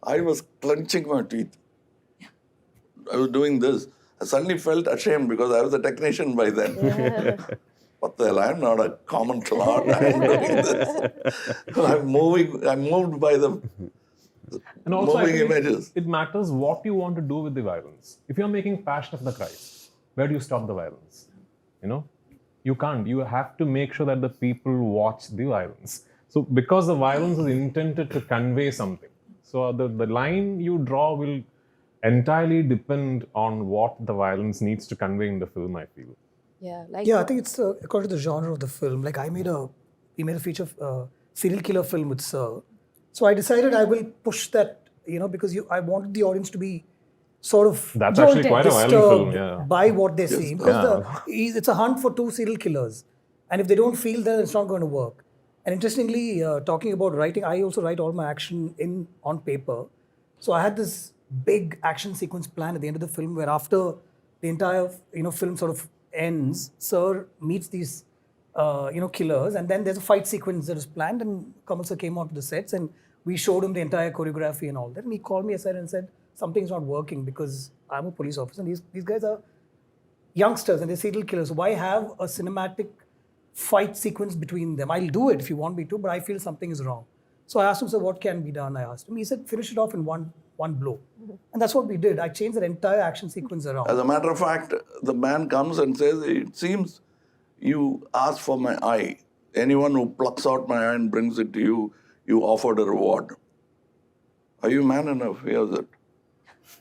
I was clenching my teeth. I was doing this. I suddenly felt ashamed because I was a technician by then. What the hell, I'm not a common clod. I'm doing this. I'm moved by the And also, I moving think images. it matters what you want to do with the violence. If you're making Passion of the Christ, where do you stop the violence? You can't. You have to make sure that the people watch the violence. So because the violence is intended to convey something. So the line you draw will entirely depend on what the violence needs to convey in the film, I feel. Yeah, I think it's according to the genre of the film. Like we made a feature serial killer film with Sir. So I decided I will push that, because I wanted the audience to be sort of That's actually quite a violent film, yeah. by what they see. Because it's a hunt for two serial killers. And if they don't feel that, it's not going to work. And interestingly, talking about writing, I also write all my action on paper. So I had this big action sequence plan at the end of the film where after the entire film sort of ends, Sir meets these killers, and then there's a fight sequence that is planned, and Kamal sir came out to the sets and we showed him the entire choreography and all that, and he called me aside and said, something's not working because I'm a police officer and these guys are youngsters and they're serial killers. Why have a cinematic fight sequence between them? I'll do it if you want me to, but I feel something is wrong. So I asked him, sir, what can be done? I asked him. He said, finish it off in one blow. And that's what we did. I changed that entire action sequence around. As a matter of fact, the man comes and says, it seems you asked for my eye. Anyone who plucks out my eye and brings it to you, you offered a reward. Are you man enough? Here's it.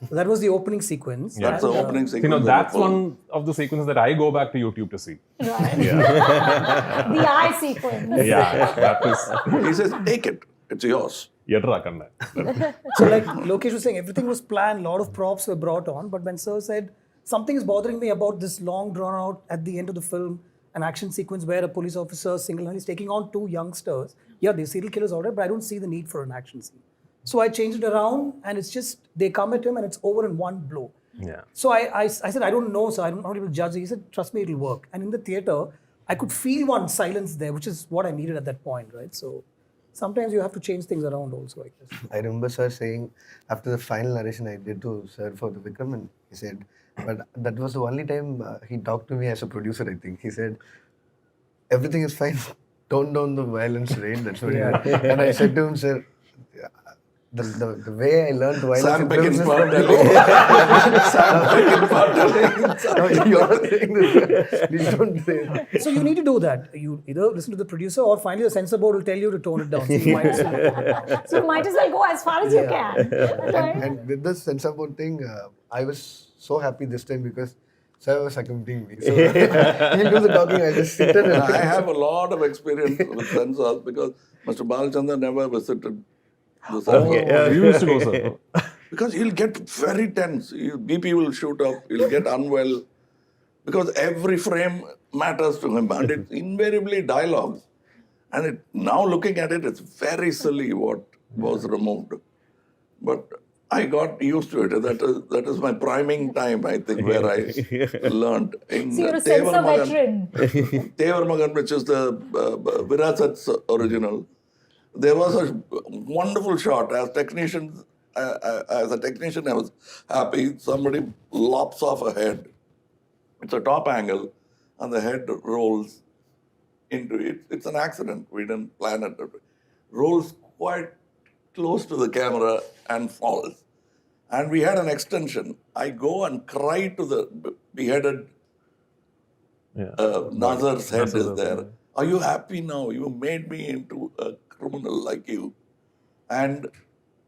So that was the opening sequence. That's the opening sequence. That's one of the sequences that I go back to YouTube to see. Right. The eye sequence. Yeah, that is. He says, take it. It's yours. Yadra Kanda. So like Lokesh was saying, everything was planned, a lot of props were brought on, but when Sir said, something is bothering me about this long drawn out at the end of the film, an action sequence where a police officer single-handedly is taking on 2 youngsters. Yeah, they're serial killers already, but I don't see the need for an action scene. So I changed it around and it's just, they come at him and it's over in one blow. Yeah. So I said, I don't know, sir, I'm not able to judge. He said, trust me, it'll work. And in the theatre, I could feel one silence there, which is what I needed at that point, right? So sometimes you have to change things around also, I guess. I remember sir saying, after the final narration I did to sir for the Vikram, and he said, but that was the only time he talked to me as a producer, I think. He said, everything is fine, tone down the violence, right? That's what he said. And I said to him, sir, the way I learned violence Sam in films is Peckinpah no, you're saying this. Please don't say that. So you need to do that. You either listen to the producer or finally the censor board will tell you to tone it down. So you might as well. So you might as well go as far as you can. Right? And with this censor board thing, I was so happy this time because sir was accompanying me. So he'll do the talking, I just sit and I have a lot of experience with censors because Mr. Balachandra never visited the censor. You used to go, sir. Because he'll get very tense. BP will shoot up, he'll get unwell. Because every frame matters to him and it's invariably dialogues. And now looking at it, it's very silly what was removed. But I got used to it. That is my priming time, I think, where I learned. In So you're a censor veteran. Tevar Magan, which is the Virasat's original, there was a wonderful shot. As a technician, I was happy. Somebody lops off a head. It's a top angle, and the head rolls into it. It's an accident. We didn't plan it. Rolls quite close to the camera and falls. And we had an extension. I go and cry to the beheaded Nazar's head is there. Are you happy now? You made me into a criminal like you. And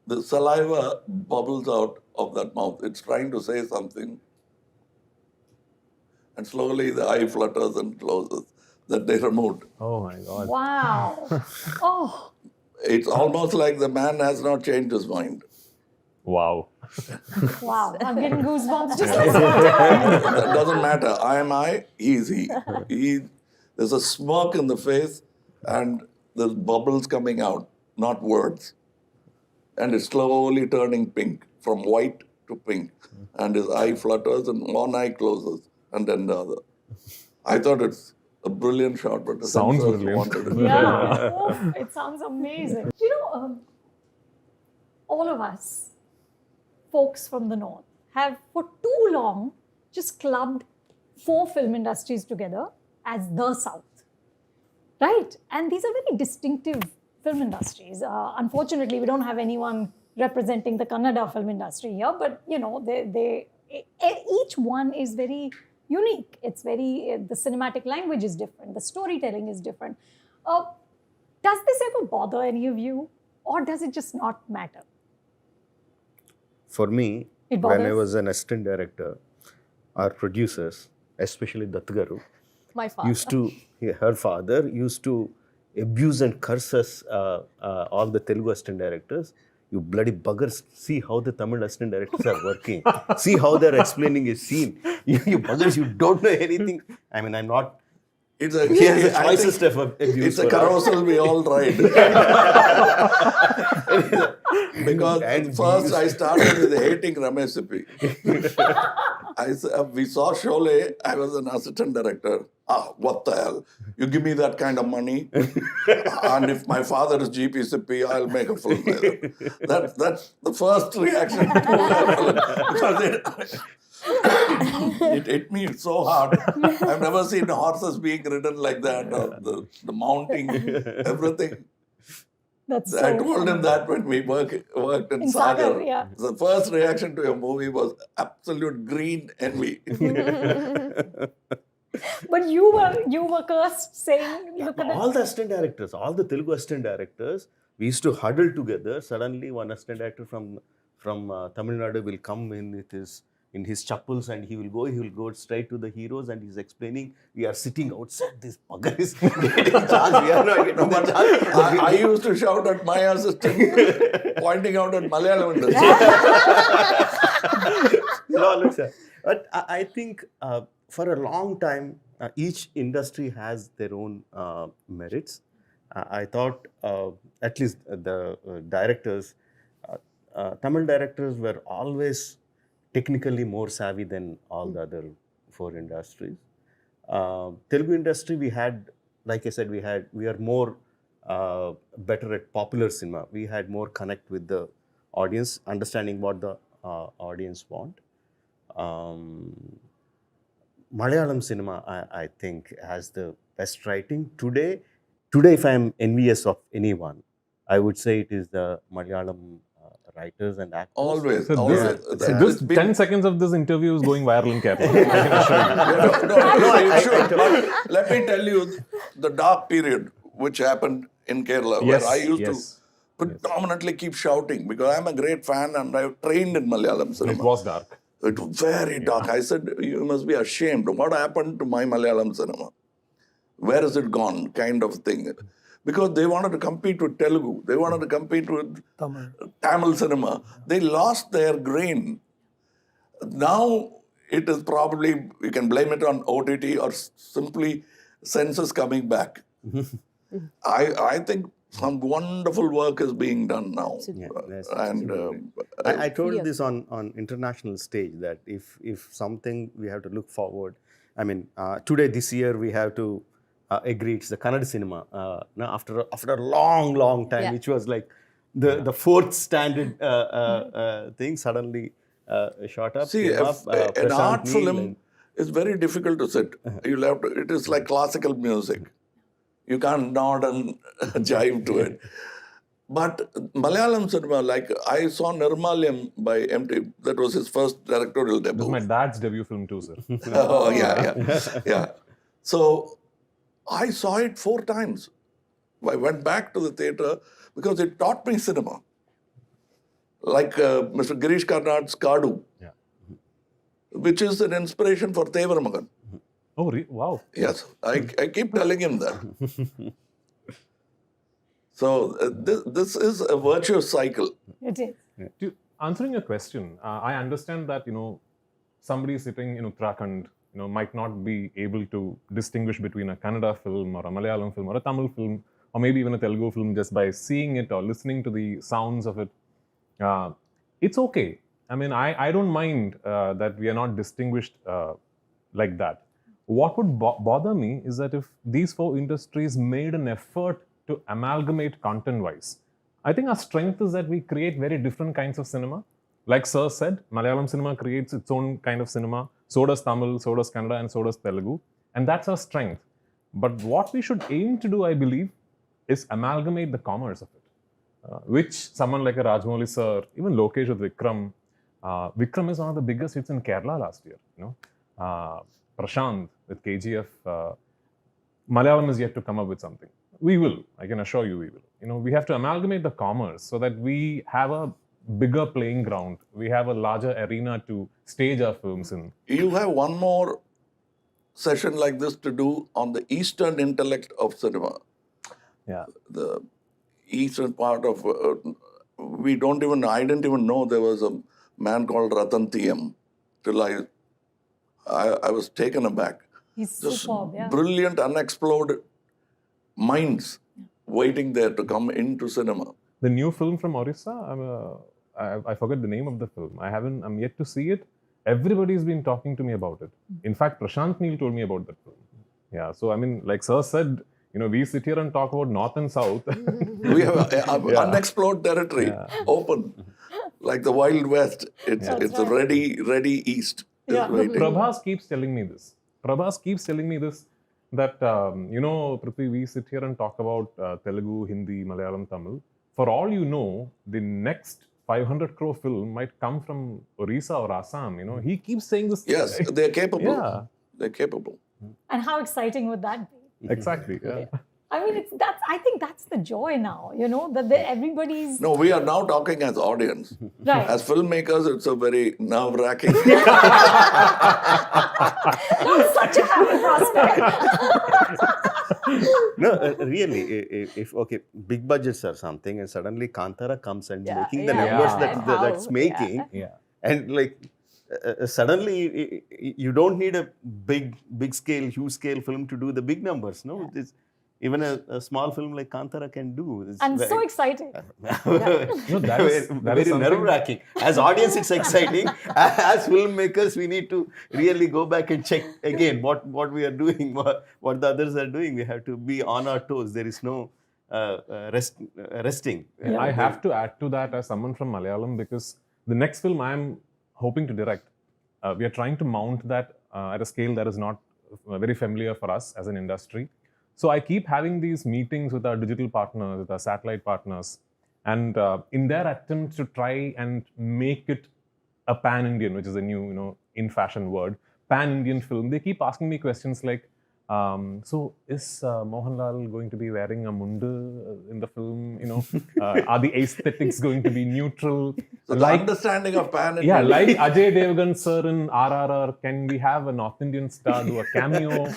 the saliva bubbles out of that mouth. It's trying to say something. And slowly the eye flutters and closes. That they removed. Oh my God. Wow. Oh. It's almost like the man has not changed his mind. Wow. Wow. I'm getting goosebumps just listening. That doesn't matter. I am I, he is he. There's a smirk in the face and there's bubbles coming out, not words. And it's slowly turning pink, from white to pink. And his eye flutters and one eye closes and then the other. I thought it's a brilliant shot, but the Sounds censors brilliant. wanted it. Yeah. Oh, it sounds amazing. You know, all of us, folks from the North, have for too long just clubbed 4 film industries together as the South. Right? And these are very distinctive film industries. Unfortunately, we don't have anyone representing the Kannada film industry here, but you know, each one is very unique. It's very, the cinematic language is different, the storytelling is different. Does this ever bother any of you, or does it just not matter? For me, It when I bothers? was an assistant director, our producers, especially Dutt Garu, My father. her father used to abuse and curse us, all the Telugu assistant directors. You bloody buggers, see how the Tamil assistant directors are working. See how they're explaining a scene. You buggers, you don't know anything. I mean, I'm not... It's a, He has the I choicest think of abuse. it's a for us. carousel we all ride. Because And we first used- I started with hating Ramesh Sippy. We saw Sholay, I was an assistant director. What the hell? You give me that kind of money, and if my father is GP Sippy, I'll make a film. That's the first reaction to a film. Because it hit me so hard. I've never seen horses being ridden like that, or the mounting, everything. That's I so told him that when we worked in In Sagar. Sagar, yeah. The first reaction to a movie was absolute green envy. But you were cursed saying, look at All that. the assistant directors, all the Telugu assistant directors, we used to huddle together. Suddenly, one assistant director from Tamil Nadu will come in with his in his chappals, and he will go straight to the heroes, and he's explaining, we are sitting outside, this bugger is getting charged, we are not getting the charge. I used to shout at my assistant, pointing out at Malayalam industry. No, look, sir. But I think for a long time, each industry has their own merits. I thought at least the directors, Tamil directors were always technically more savvy than all the other 4 industries. Telugu industry, we had, like I said, we are more better at popular cinema. We had more connect with the audience, understanding what the audience want. Malayalam cinema, I think, has the best writing. Today, if I am envious of anyone, I would say it is the Malayalam writers and actors. Always. So this 10 seconds of this interview is going viral in Kerala. I can assure you. No, it should. But let me tell you the dark period which happened in Kerala, where I used to predominantly keep shouting, because I'm a great fan and I've trained in Malayalam cinema. It was dark. It was very dark. I said, you must be ashamed. What happened to my Malayalam cinema? Where has it gone? Kind of thing. Because they wanted to compete with Telugu. They wanted to compete with Tamil cinema. They lost their grain. Now it is probably, you can blame it on OTT or simply census coming back. I think some wonderful work is being done now. And I told this on international stage, that if something we have to look forward. I mean, today, this year, we have to agree it's the Kannada cinema. Now, after a long time, which was like the 4th standard thing, suddenly shot up. see, an art film is very difficult to sit. You'll have to. It is like classical music. You can't nod and jive to it. But Malayalam cinema, like I saw Nirmalyam by MT, that was his first directorial This debut. is my dad's debut film too, sir. Oh, yeah. So I saw it 4 times. I went back to the theatre because it taught me cinema. Like Mr. Girish Karnad's Kaadu, which is an inspiration for Tevaramagan. Oh, wow. Yes, I keep telling him that. So this is a virtuous cycle. It is. Answering your question, I understand that, somebody sitting in Uttarakhand, might not be able to distinguish between a Kannada film or a Malayalam film or a Tamil film, or maybe even a Telugu film, just by seeing it or listening to the sounds of it. It's okay. I mean, I don't mind that we are not distinguished like that. What would bother me is that if these 4 industries made an effort to amalgamate content-wise, I think our strength is that we create very different kinds of cinema. Like Sir said, Malayalam cinema creates its own kind of cinema. So does Tamil, so does Kannada, and so does Telugu. And that's our strength. But what we should aim to do, I believe, is amalgamate the commerce of it. Which someone like a Rajamouli sir, even Lokesh with Vikram. Vikram is one of the biggest hits in Kerala last year. Prashant with KGF. Malayalam is yet to come up with something. We will. I can assure you we will. We have to amalgamate the commerce so that we have a bigger playing ground. We have a larger arena to stage our films in. You have one more session like this to do on the Eastern intellect of cinema. Yeah. The Eastern part of, I didn't even know there was a man called Ratan T.M. till I was taken aback. He's Just superb, yeah. brilliant, unexplored minds waiting there to come into cinema. The new film from Orissa, I forget the name of the film. I'm yet to see it. Everybody's been talking to me about it. In fact, Prashant Neel told me about that film. Yeah, so I mean, like Sir said, we sit here and talk about North and South. We have unexplored territory, open, like the Wild West. It's ready East. Yeah. Prabhas keeps telling me this. That, Prithvi, we sit here and talk about Telugu, Hindi, Malayalam, Tamil. For all you know, the next 500 crore film might come from Orissa or Assam. He keeps saying this. Yes, they're capable. Yeah. They're capable. And how exciting would that be? Exactly. Yeah. I mean, I think that's the joy now, that everybody's No, we are now talking as audience. right. As filmmakers, it's a very nerve-wracking. Such a happy prospect. No, really, if okay, big budgets or something, and suddenly Kantara comes and making the numbers that's making, and like suddenly you don't need a big scale, huge scale film to do the big numbers. No, it's, even a small film like Kantara can do. It's I'm so excited. No, that is very something- nerve-wracking. As audience, it's exciting. As filmmakers, we need to really go back and check again what we are doing, what the others are doing. We have to be on our toes. There is no resting. I have to add to that as someone from Malayalam, because the next film I am hoping to direct, we are trying to mount that at a scale that is not very familiar for us as an industry. So I keep having these meetings with our digital partners, with our satellite partners, and in their attempts to try and make it a pan-Indian, which is a new, in fashion word, pan-Indian film, they keep asking me questions like, so is Mohanlal going to be wearing a mundu in the film? Are the aesthetics going to be neutral? So the understanding of pan Yeah, like Ajay Devgan sir in RRR, can we have a North Indian star do a cameo?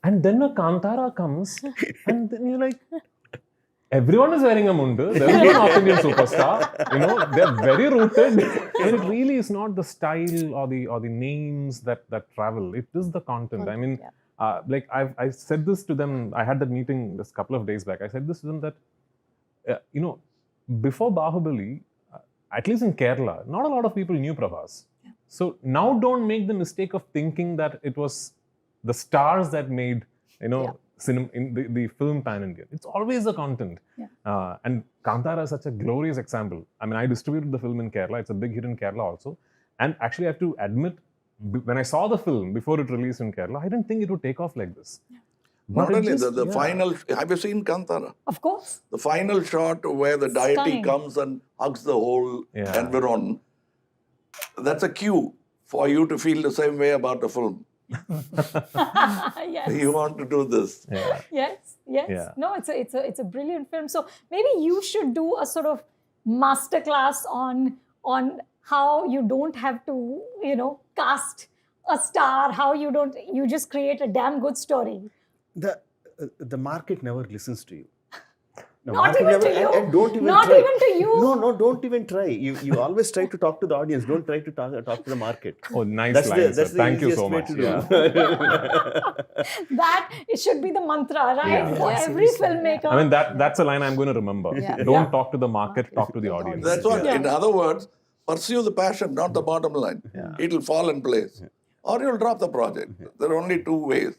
And then a Kantara comes, and then you're like, everyone is wearing a mundu. There is no North Indian superstar. They're very rooted. And it really is not the style or the names that travel. It is the content. I mean, I said this to them. I had that meeting just a couple of days back. I said this to them that, before Bahubali, at least in Kerala, not a lot of people knew Prabhas. So now don't make the mistake of thinking that it was the stars that made, cinema in the film pan-Indian. It's always the content. And Kantara is such a glorious example. I mean, I distributed the film in Kerala. It's a big hit in Kerala also. And actually, I have to admit, when I saw the film before it released in Kerala, I didn't think it would take off like this. Not only the final, have you seen Kantara? Of course. The final shot where the deity Stunning. comes and hugs the whole environment, that's a cue for you to feel the same way about the film. Yes. You want to do this. Yes. Yeah. No, it's a brilliant film. So maybe you should do a sort of masterclass on how you don't have to, cast a star, how you just create a damn good story. The market never listens to you. The Not market even to you. And don't even Not try. even to you. No, don't even try. You always try to talk to the audience. Don't try to talk to the market. Oh, nice That's line, the sir. Thank you easiest so way much. to do. That it should be the mantra, right? Yeah. For Yeah, every seriously. filmmaker. I mean, that's a line I'm going to remember. Yeah. Don't talk to the market, talk to the audience. That's what, in other words, pursue the passion, not the bottom line. It'll fall in place. Or you'll drop the project. There are only two ways.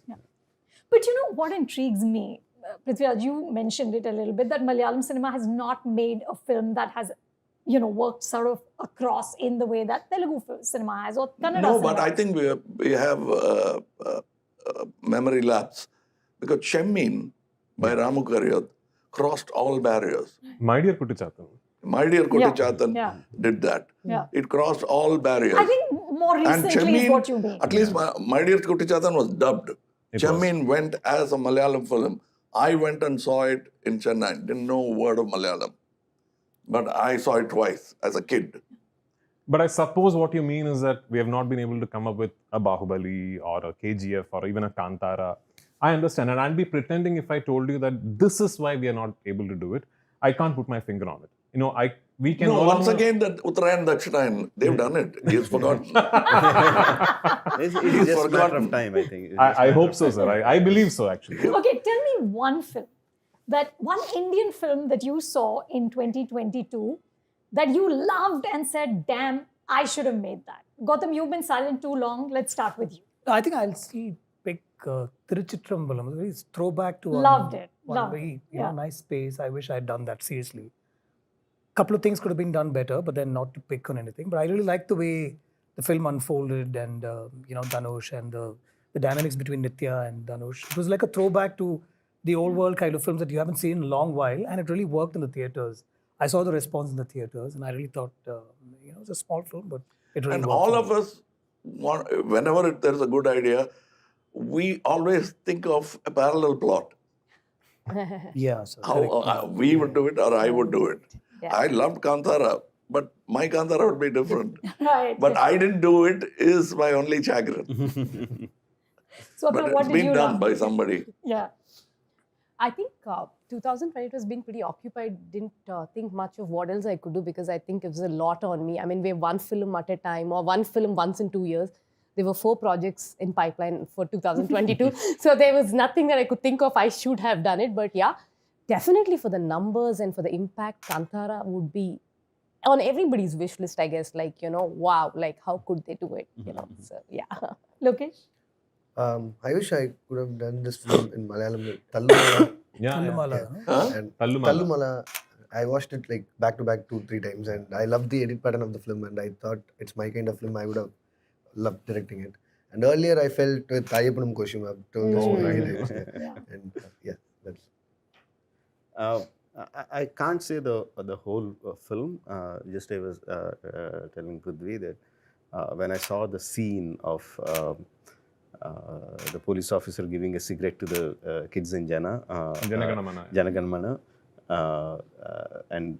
But what intrigues me, Prithviraj, you mentioned it a little bit, that Malayalam cinema has not made a film that has, worked sort of across in the way that Telugu cinema has or Kannada No, cinema. but I think we have memory lapse. Because Chemmin by Ramu Karyat crossed all barriers. My dear Kuttichatan. My Dear Kuttichatan did that. Yeah. It crossed all barriers. I think more And recently is what you mean. at least My Dear Kuttichatan was dubbed. It Chemmin went as a Malayalam film. I went and saw it in Chennai. Didn't know a word of Malayalam. But I saw it twice as a kid. But I suppose what you mean is that we have not been able to come up with a Bahubali or a KGF or even a Kantara. I understand. And I'd be pretending if I told you that this is why we are not able to do it. I can't put my finger on it. We can no once longer... again, that Uttarayan Dakshinayan, they've done it. He's forgotten. It's just a matter of time, I think. I hope so, sir. I believe so, actually. Okay, tell me one Indian film that you saw in 2022 that you loved and said, damn, I should have made that. Gautham, you've been silent too long. Let's start with you. I think I'll still pick Tiruchitrambalam. It's throwback to Loved it. one Loved very it. nice space. I wish I'd done that seriously. Couple of things could have been done better, but then not to pick on anything. But I really liked the way the film unfolded and, Dhanush and the dynamics between Nitya and Dhanush. It was like a throwback to the old world kind of films that you haven't seen in a long while, and it really worked in the theatres. I saw the response in the theatres, and I really thought, it's a small film, but it really And worked. all for of me. us, whenever there's a good idea, we always think of a parallel plot. Yeah, sir. How we would do it or I would do it. Yeah. I loved Kantara, but my Kantara would be different. Right. But I didn't do it is my only chagrin. Swapna, But what it's did been you done love? by somebody. Yeah. I think 2020 was being pretty occupied. Didn't think much of what else I could do because I think it was a lot on me. I mean, we have one film at a time or one film once in 2 years. There were 4 projects in pipeline for 2022. So there was nothing that I could think of. I should have done it. But yeah, definitely for the numbers and for the impact, Kantara would be on everybody's wish list, I guess. Like, you know, wow, like how could they do it? You know, so yeah. Lokesh? I wish I could have done this film in Malayalam. Tallumala. Yeah. Tallumala, no? Huh? And Tallumala. Tallumala, I watched it like back to back 2-3 times, and I loved the edit pattern of the film, and I thought it's my kind of film. I would have loved directing it. And earlier I felt with Ayapanam Koshim, I've told this many times. Yeah. And yeah, that's. I can't say the whole film. Just I was telling Prithvi that when I saw the scene of the police officer giving a cigarette to the kids in Jana Gana Mana. Jana Gana Mana, and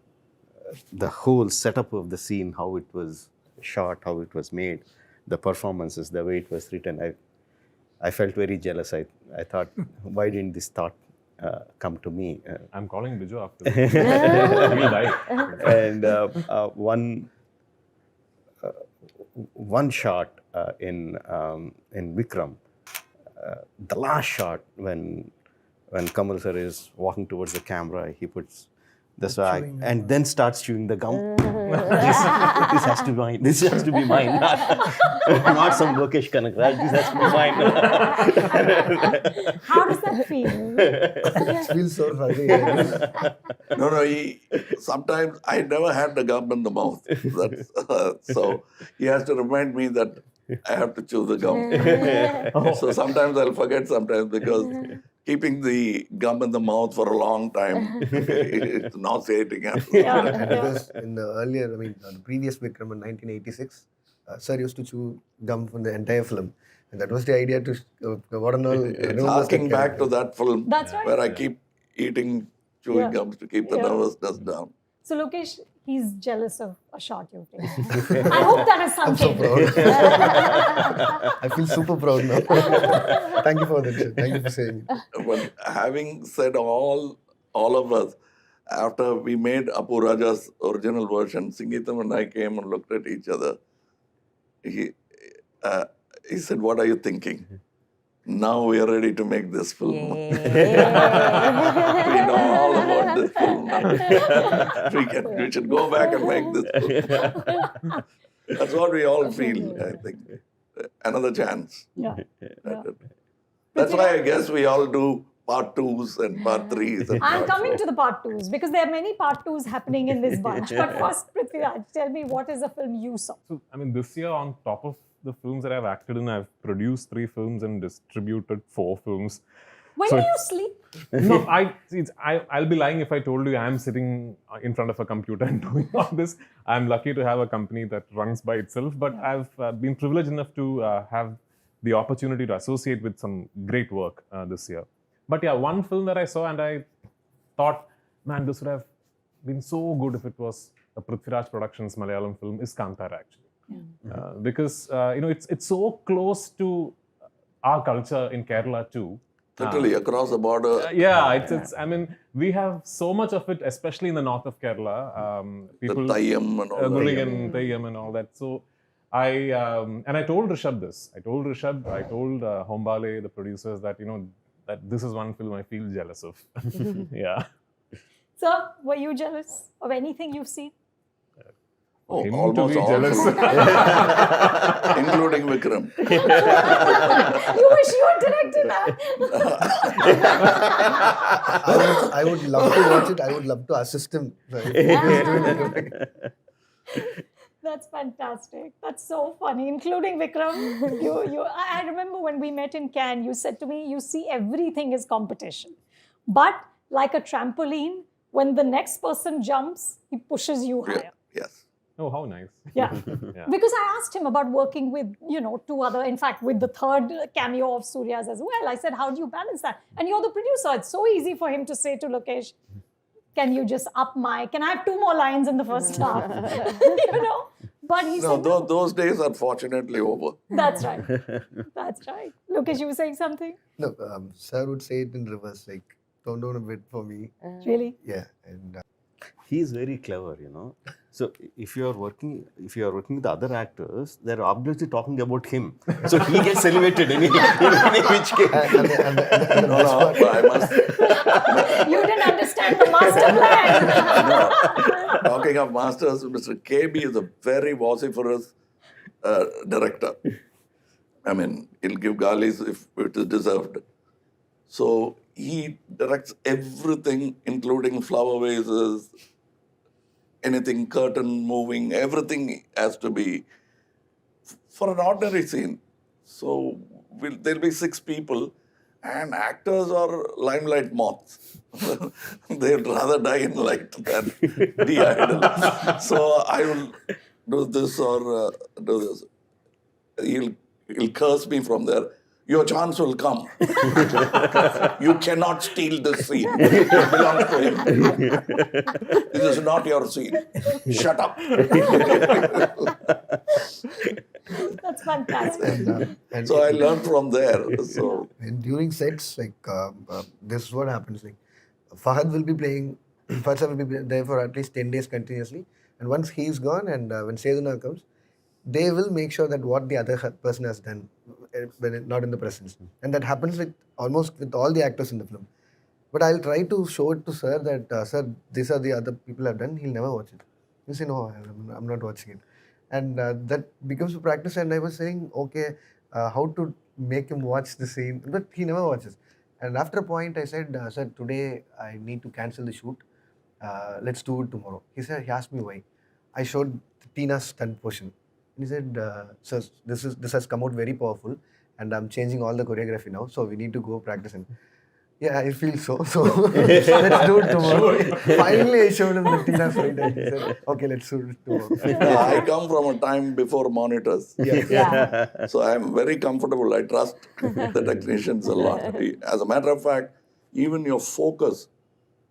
the whole setup of the scene, how it was shot, how it was made, the performances, the way it was written, I felt very jealous. I thought, why didn't this thought come to me? I'm calling Biju after this. He'll die. And one shot in Vikram, the last shot when Kamal sir is walking towards the camera, he puts the swag and then starts chewing the gum. this has to be mine. This has to be mine. Not some Lokesh Kanagaraj. This has to be mine. How does that feel? It feels so funny. No, sometimes I never had the gum in the mouth. That's, so he has to remind me that I have to chew the gum. So sometimes I'll forget sometimes because keeping the gum in the mouth for a long time, it's nauseating. And it was in the earlier, the previous Vikram in 1986, sir used to chew gum from the entire film. And that was the idea to, what and all. It's harking back to that film That's right. where I keep chewing gums to keep the nervousness down. So Lokesh, he's jealous of a shot you've taken. I hope that is I'm so something. proud. I feel super proud now. Thank you for that shit. Thank you for saying it. But having said all of us, after we made Apu Raja's original version, Singitam and I came and looked at each other. He said, "What are you thinking? Now we are ready to make this film." We know all about this film now. We should go back and make this film. That's what we all feel, I think. Another chance. Yeah. That's why I guess we all do part 2s and part 3s. And I'm part coming 4. to the part 2s because there are many part 2s happening in this bunch. But first, Prithviraj, tell me, what is the film you saw? So, this year, on top of the films that I've acted in, I've produced 3 films and distributed 4 films. When So do you it's- sleep? No, I'll be lying if I told you I'm sitting in front of a computer and doing all this. I'm lucky to have a company that runs by itself, but I've been privileged enough to have the opportunity to associate with some great work this year. But yeah, one film that I saw and I thought, man, this would have been so good if it was a Prithviraj Productions Malayalam film is Kantara actually. Because it's so close to our culture in Kerala too. Literally across the border. We have so much of it, especially in the north of Kerala. People, The Tayyam and all that. Gulling and Teyyam and all that. So I told Rishabh this. I told Hombale, the producers, that that this is one film I feel jealous of. Yeah. Sir, were you jealous of anything you've seen? Oh, Him to almost be all. jealous. Including Vikram. You wish you had directed that. I would love to watch it. I would love to assist him. That's fantastic. That's so funny, including Vikram. I remember when we met in Cannes, you said to me, you see everything is competition. But like a trampoline, when the next person jumps, he pushes you higher. Yes. Oh, how nice. Yeah. Yeah. Because I asked him about working with, two other, in fact, with the third cameo of Surya's as well. I said, how do you balance that? And you're the producer. It's so easy for him to say to Lokesh, can you just can I have 2 more lines in the first half? But he No, said, no. those days are fortunately over. That's right. That's right. Lokesh, you were saying something? No, sir would say it in reverse, like, tone down a bit for me. Really? Yeah, and He is very clever, So if you are working with other actors, they're obviously talking about him. So he gets elevated in any which case. and the No, best part, but I must. You didn't understand the master plan. Talking of masters, Mr. KB is a very vociferous director. I mean, he'll give galis if it is deserved. So he directs everything, including flower vases, anything curtain moving, everything has to be for an ordinary scene. So there'll be 6 people, and actors are limelight moths. They'd rather die in light than be idle. So I will do this or do this. He'll curse me from there. Your chance will come. You cannot steal this scene. It belongs to him. This is not your scene. Shut up. That's fantastic. and So I learned from there. So And during sets, like this is what happens. Like Fahad will be playing, Fahad will be there for at least 10 days continuously. And once he's gone, and when Seduna comes, they will make sure that what the other person has done when not in the presence. And that happens with almost with all the actors in the film. But I'll try to show it to sir that, sir, these are the other people have done. He'll never watch it. He'll say, no, I'm not watching it. And that becomes a practice. And I was saying, okay, how to make him watch the scene. But he never watches. And after a point, I said, sir, today I need to cancel the shoot. Let's do it tomorrow. He asked me why. I showed Tina's stunt portion. And he said, sir, this has come out very powerful, and I'm changing all the choreography now, so we need to go practice. And yeah, I feel so. So let's do it tomorrow. Finally, I showed him the Tina's fight, and he said, okay, let's do it tomorrow. I come from a time before monitors. Yeah. So I'm very comfortable. I trust the technicians a lot. As a matter of fact, even your focus,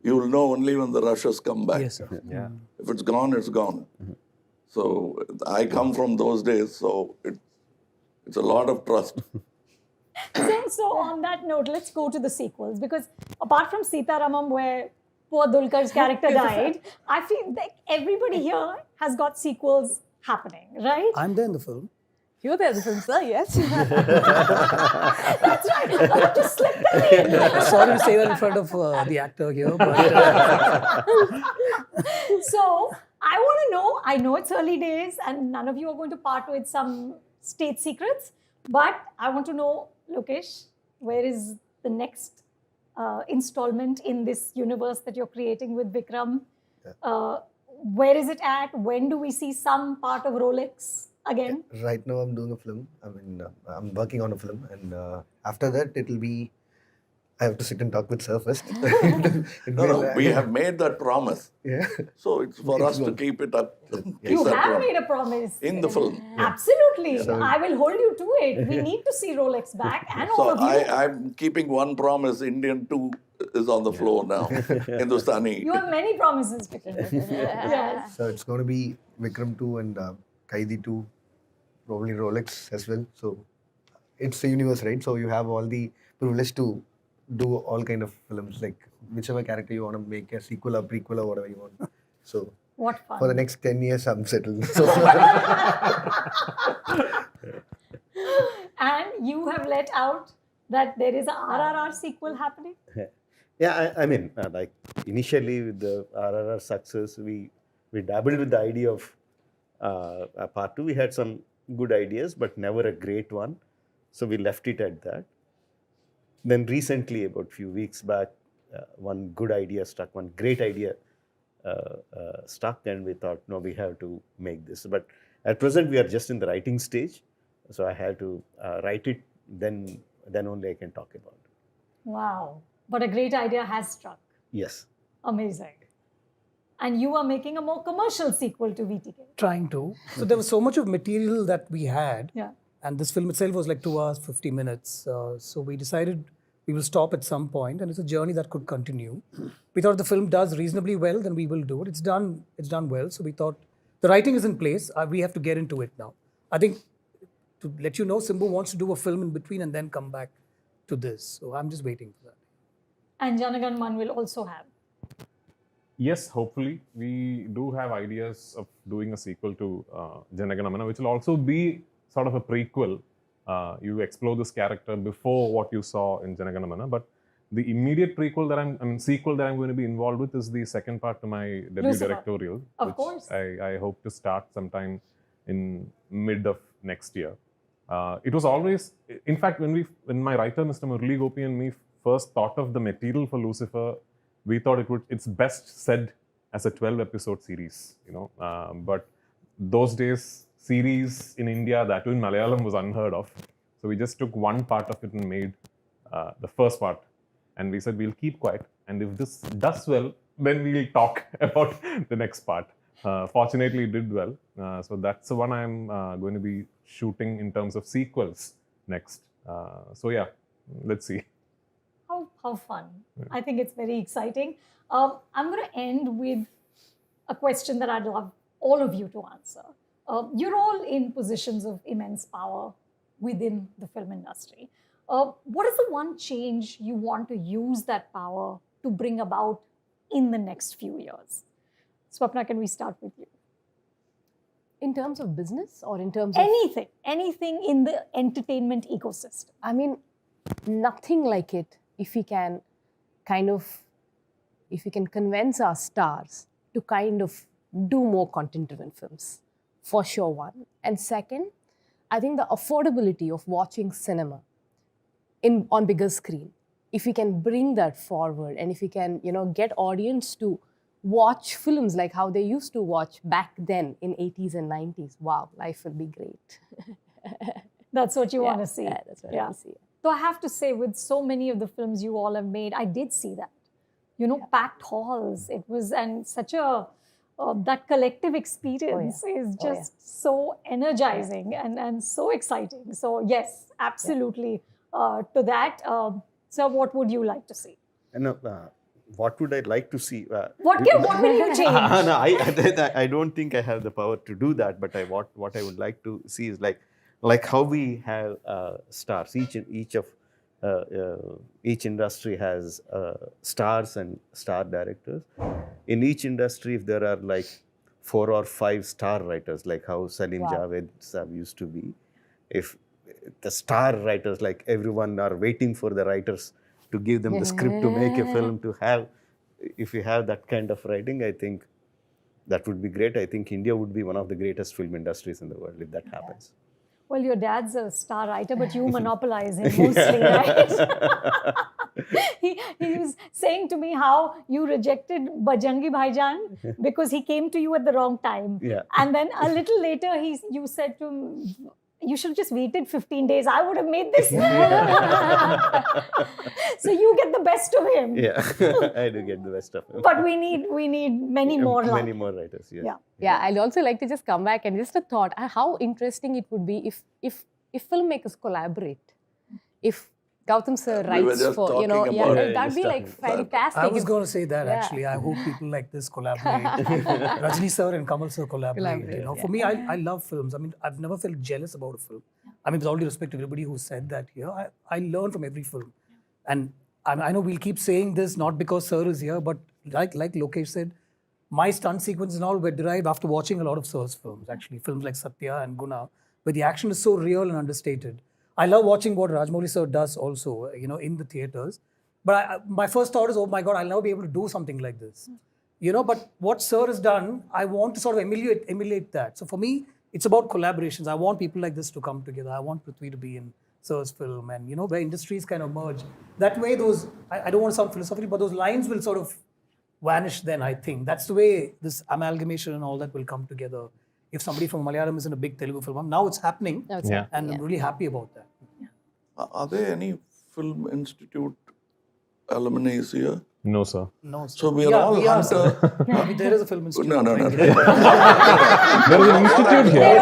you will know only when the rushes come back. Yes, sir. Yeah. If it's gone, it's gone. So I come from those days, so it's a lot of trust. So on that note, let's go to the sequels, because apart from Sita Ramam, where poor Dulkar's character died, I feel like everybody here has got sequels happening, right? I'm there in the film. You're there, the film, sir, yes. That's right. I just slipped that in. Sorry to say that in front of the actor here, but So I want to know, I know it's early days and none of you are going to part with some state secrets, but I want to know, Lokesh, where is the next installment in this universe that you're creating with Vikram? Where is it at? When do we see some part of Rolex again? Right now, I'm doing a film. I mean, I'm working on a film, and after that, it'll be. I have to sit and talk with sir first. No, we have made that promise. Yeah. So it's for us to keep it up. Keep You that have promise. made a promise. In the film. Absolutely. So- I will hold you to it. We need to see Rolex back and all So of you. I'm keeping one promise. Indian 2 is on the floor now. Hindustani. You have many promises, Vikram. Yes. So it's going to be Vikram 2 and Kaidi 2, probably Rolex as well. So it's a universe, right? So you have all the privilege to do all kind of films, like whichever character you want to make, a sequel or prequel or whatever you want. So What fun. for the next 10 years, I'm settled. So And you have let out that there is a RRR sequel happening. Yeah, I mean, like initially with the RRR success, we dabbled with the idea of a part 2. We had some good ideas, but never a great one. So we left it at that. Then recently, about a few weeks back, one good idea stuck, one great idea stuck, and we thought, no, we have to make this. But at present, we are just in the writing stage. So I have to write it, then only I can talk about it. Wow. But a great idea has struck. Yes. Amazing. and you are making a more commercial sequel to VTK. Trying to. So there was so much of material that we had. Yeah. And this film itself was like 2 hours, 50 minutes. So we decided we will stop at some point, and it's a journey that could continue. We thought if the film does reasonably well, then we will do it. It's done well. So we thought the writing is in place. We have to get into it now. I think to let you know, Simbu wants to do a film in between and then come back to this. So I'm just waiting for that. And Jana Gana Mana will also have. Yes, hopefully. We do have ideas of doing a sequel to Jana Gana Mana, which will also be sort of a prequel. You explore this character before what you saw in Jana Gana Mana, but the immediate sequel that I'm going to be involved with is the second part to my debut Lucifer. directorial, Of which course. I hope to start sometime in mid of next year. It was always, in fact, when my writer Mr. Murli Gopi and me first thought of the material for Lucifer, we thought it's best said as a 12-episode series, but those days, series in India, that too in Malayalam, was unheard of. So we just took one part of it and made the first part. And we said, we'll keep quiet. And if this does well, then we'll talk about the next part. Fortunately, it did well. So that's the one I'm going to be shooting in terms of sequels next. So yeah, let's see. How fun. I think it's very exciting. I'm going to end with a question that I'd love all of you to answer. You're all in positions of immense power within the film industry. What is the one change you want to use that power to bring about in the next few years? Swapna, can we start with you? In terms of business or in terms of... Anything in the entertainment ecosystem. I mean, nothing like it if we can convince our stars to kind of do more content-driven films. For sure, one. And second, I think the affordability of watching cinema on bigger screen, if we can bring that forward and if we can, get audience to watch films like how they used to watch back then in 80s and 90s, wow, life will be great. That's what you want to see. Yeah, that's what I want to see. So I have to say, with so many of the films you all have made, I did see that. Packed halls. It was, and such a, that collective experience is just so energizing and so exciting. So yes, absolutely to that. So what would you like to see? What would I like to see? What will you change? No, I don't think I have the power to do that. But what I would like to see is like how we have stars. Each industry has stars and star directors. In each industry, if there are like 4 or 5 star writers, like how Salim Javed Sahab used to be, if the star writers, like everyone are waiting for the writers to give them the script to make a film, if you have that kind of writing, I think that would be great. I think India would be one of the greatest film industries in the world if that happens. Well, your dad's a star writer, but you monopolize him mostly, right? He was saying to me how you rejected Bajangi Bhaijan because he came to you at the wrong time. Yeah. And then a little later, you said to him, you should have just waited 15 days. I would have made this. So you get the best of him. Yeah, I do get the best of him. But we need many more. Many more writers, yes. Yeah, I'd also like to just come back and just a thought, how interesting it would be if filmmakers collaborate. If Gautham sir writes for, that'd be like fantastic. I was going to say that actually. I hope people like this collaborate. Rajni sir and Kamal sir collaborate. For me, I love films. I mean, I've never felt jealous about a film. I mean, with all due respect to everybody who said that here, I learn from every film. And I know we'll keep saying this not because sir is here, but like Lokesh said, my stunt sequences and all were derived after watching a lot of sir's films. Actually, films like Satya and Guna, where the action is so real and understated. I love watching what Rajamouli sir does also, in the theatres. But my first thought is, oh my God, I'll never be able to do something like this. But what sir has done, I want to sort of emulate that. So for me, it's about collaborations. I want people like this to come together. I want Prithvi to be in sir's film and, where industries kind of merge. That way I don't want to sound philosophical, but those lines will sort of vanish then, I think. That's the way this amalgamation and all that will come together. If somebody from Malayalam is in a big Telugu film, now it's happening, and I'm really happy about that. Are there any Film Institute alumni here? No, sir. No. Sir. So we are all hunters. I mean, there is a film institute. No. There is an institute here.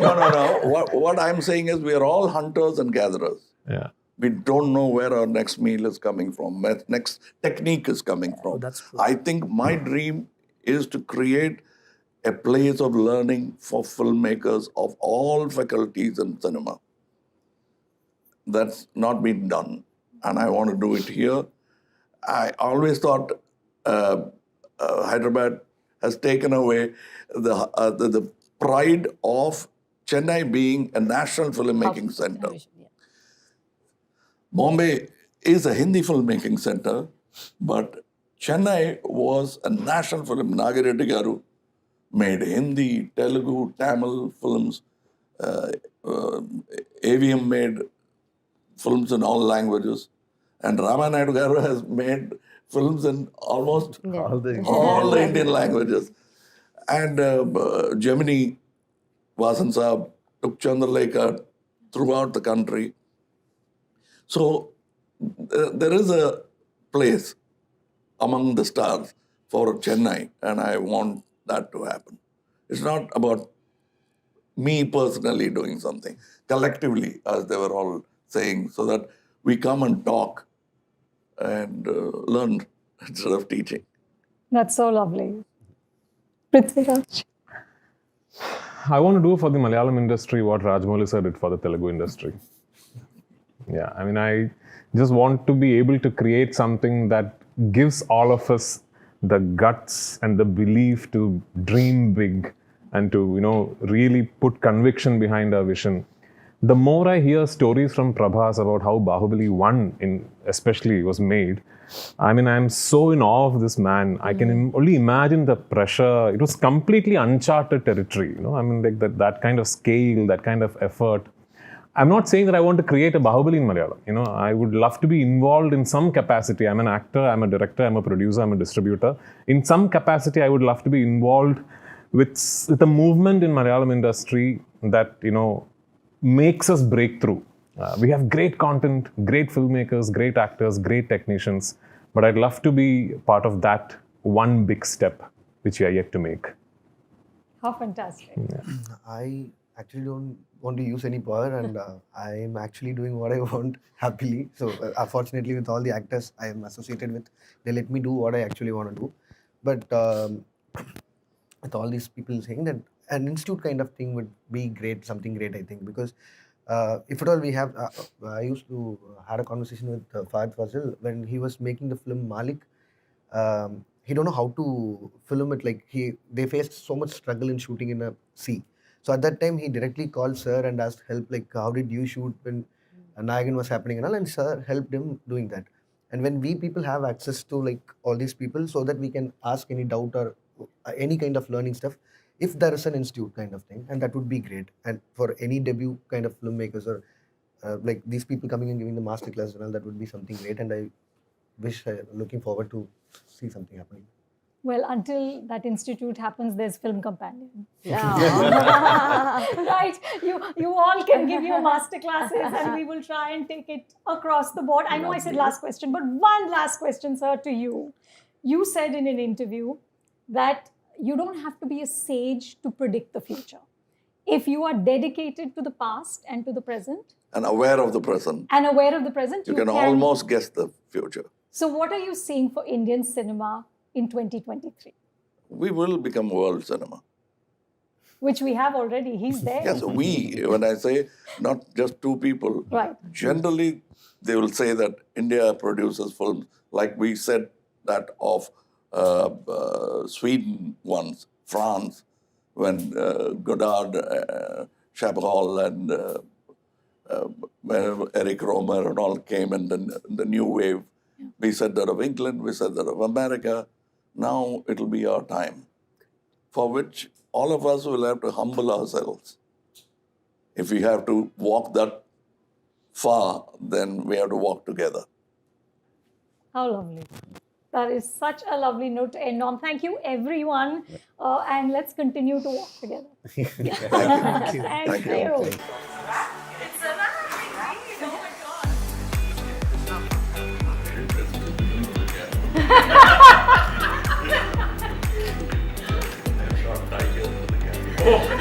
No. What I'm saying is we are all hunters and gatherers. Yeah. We don't know where our next meal is coming from, where next technique is coming from. That's true. I think my dream is to create a place of learning for filmmakers of all faculties in cinema. That's not been done, and I want to do it here. I always thought Hyderabad has taken away the pride of Chennai being a national filmmaking center. Bombay is a Hindi filmmaking center, but Chennai was a national film. Nagareddy Garu made Hindi, Telugu, Tamil films. AVM made films in all languages. And Ramanaidu Garu has made films in almost all the Indian languages. And Gemini, Vasan Saab took Chandralekha throughout the country. So there is a place among the stars for Chennai, and I want that to happen. It's not about me personally doing something, collectively, as they were all saying, so that we come and talk and learn instead of teaching. That's so lovely. Prithviraj. I want to do for the Malayalam industry what Rajamouli sir did for the Telugu industry. Yeah, I mean, I just want to be able to create something that gives all of us the guts and the belief to dream big and to, really put conviction behind our vision. The more I hear stories from Prabhas about how Bahubali 1 especially was made, I mean, I'm so in awe of this man. I can only imagine the pressure. It was completely uncharted territory, I mean, like that kind of scale, that kind of effort. I'm not saying that I want to create a Bahubali in Malayalam. I would love to be involved in some capacity. I'm an actor, I'm a director, I'm a producer, I'm a distributor. In some capacity, I would love to be involved with a movement in Malayalam industry that, makes us break through. We have great content, great filmmakers, great actors, great technicians. But I'd love to be part of that one big step which we are yet to make. How fantastic. Yeah. I actually don't want to use any power, and I'm actually doing what I want happily. So unfortunately, with all the actors I am associated with, they let me do what I actually want to do. But with all these people saying that an institute kind of thing would be great, something great, I think, because if at all we have, I used to had a conversation with Fahad Fazil when he was making the film Malik. He don't know how to film it. Like they faced so much struggle in shooting in a sea. So at that time, he directly called sir and asked help, like, how did you shoot when Nayagan was happening and all, and sir helped him doing that. And when we people have access to like all these people so that we can ask any doubt or any kind of learning stuff, if there is an institute kind of thing, and that would be great. And for any debut kind of filmmakers or like these people coming and giving the masterclass and all, that would be something great. And I wish, looking forward to see something happening. Well, until that institute happens, there's Film Companion. Right? You all can give your master classes and we will try and take it across the board. I know I said last question, but one last question, sir, to you. You said in an interview that you don't have to be a sage to predict the future. If you are dedicated to the past and to the present. And aware of the present. You can almost guess the future. So what are you seeing for Indian cinema in 2023? We will become world cinema. Which we have already. He's there. Yes, we, when I say not just two people, right. Generally they will say that India produces films like we said that of Sweden once, France, when Godard, Chabrol and Eric Romer and all came in the new wave. Yeah. We said that of England, we said that of America. Now it'll be our time, for which all of us will have to humble ourselves. If we have to walk that far, then we have to walk together. How lovely. That is such a lovely note to end on. Thank you, everyone. And let's continue to walk together. Thank you. Thank you. It's a Oh.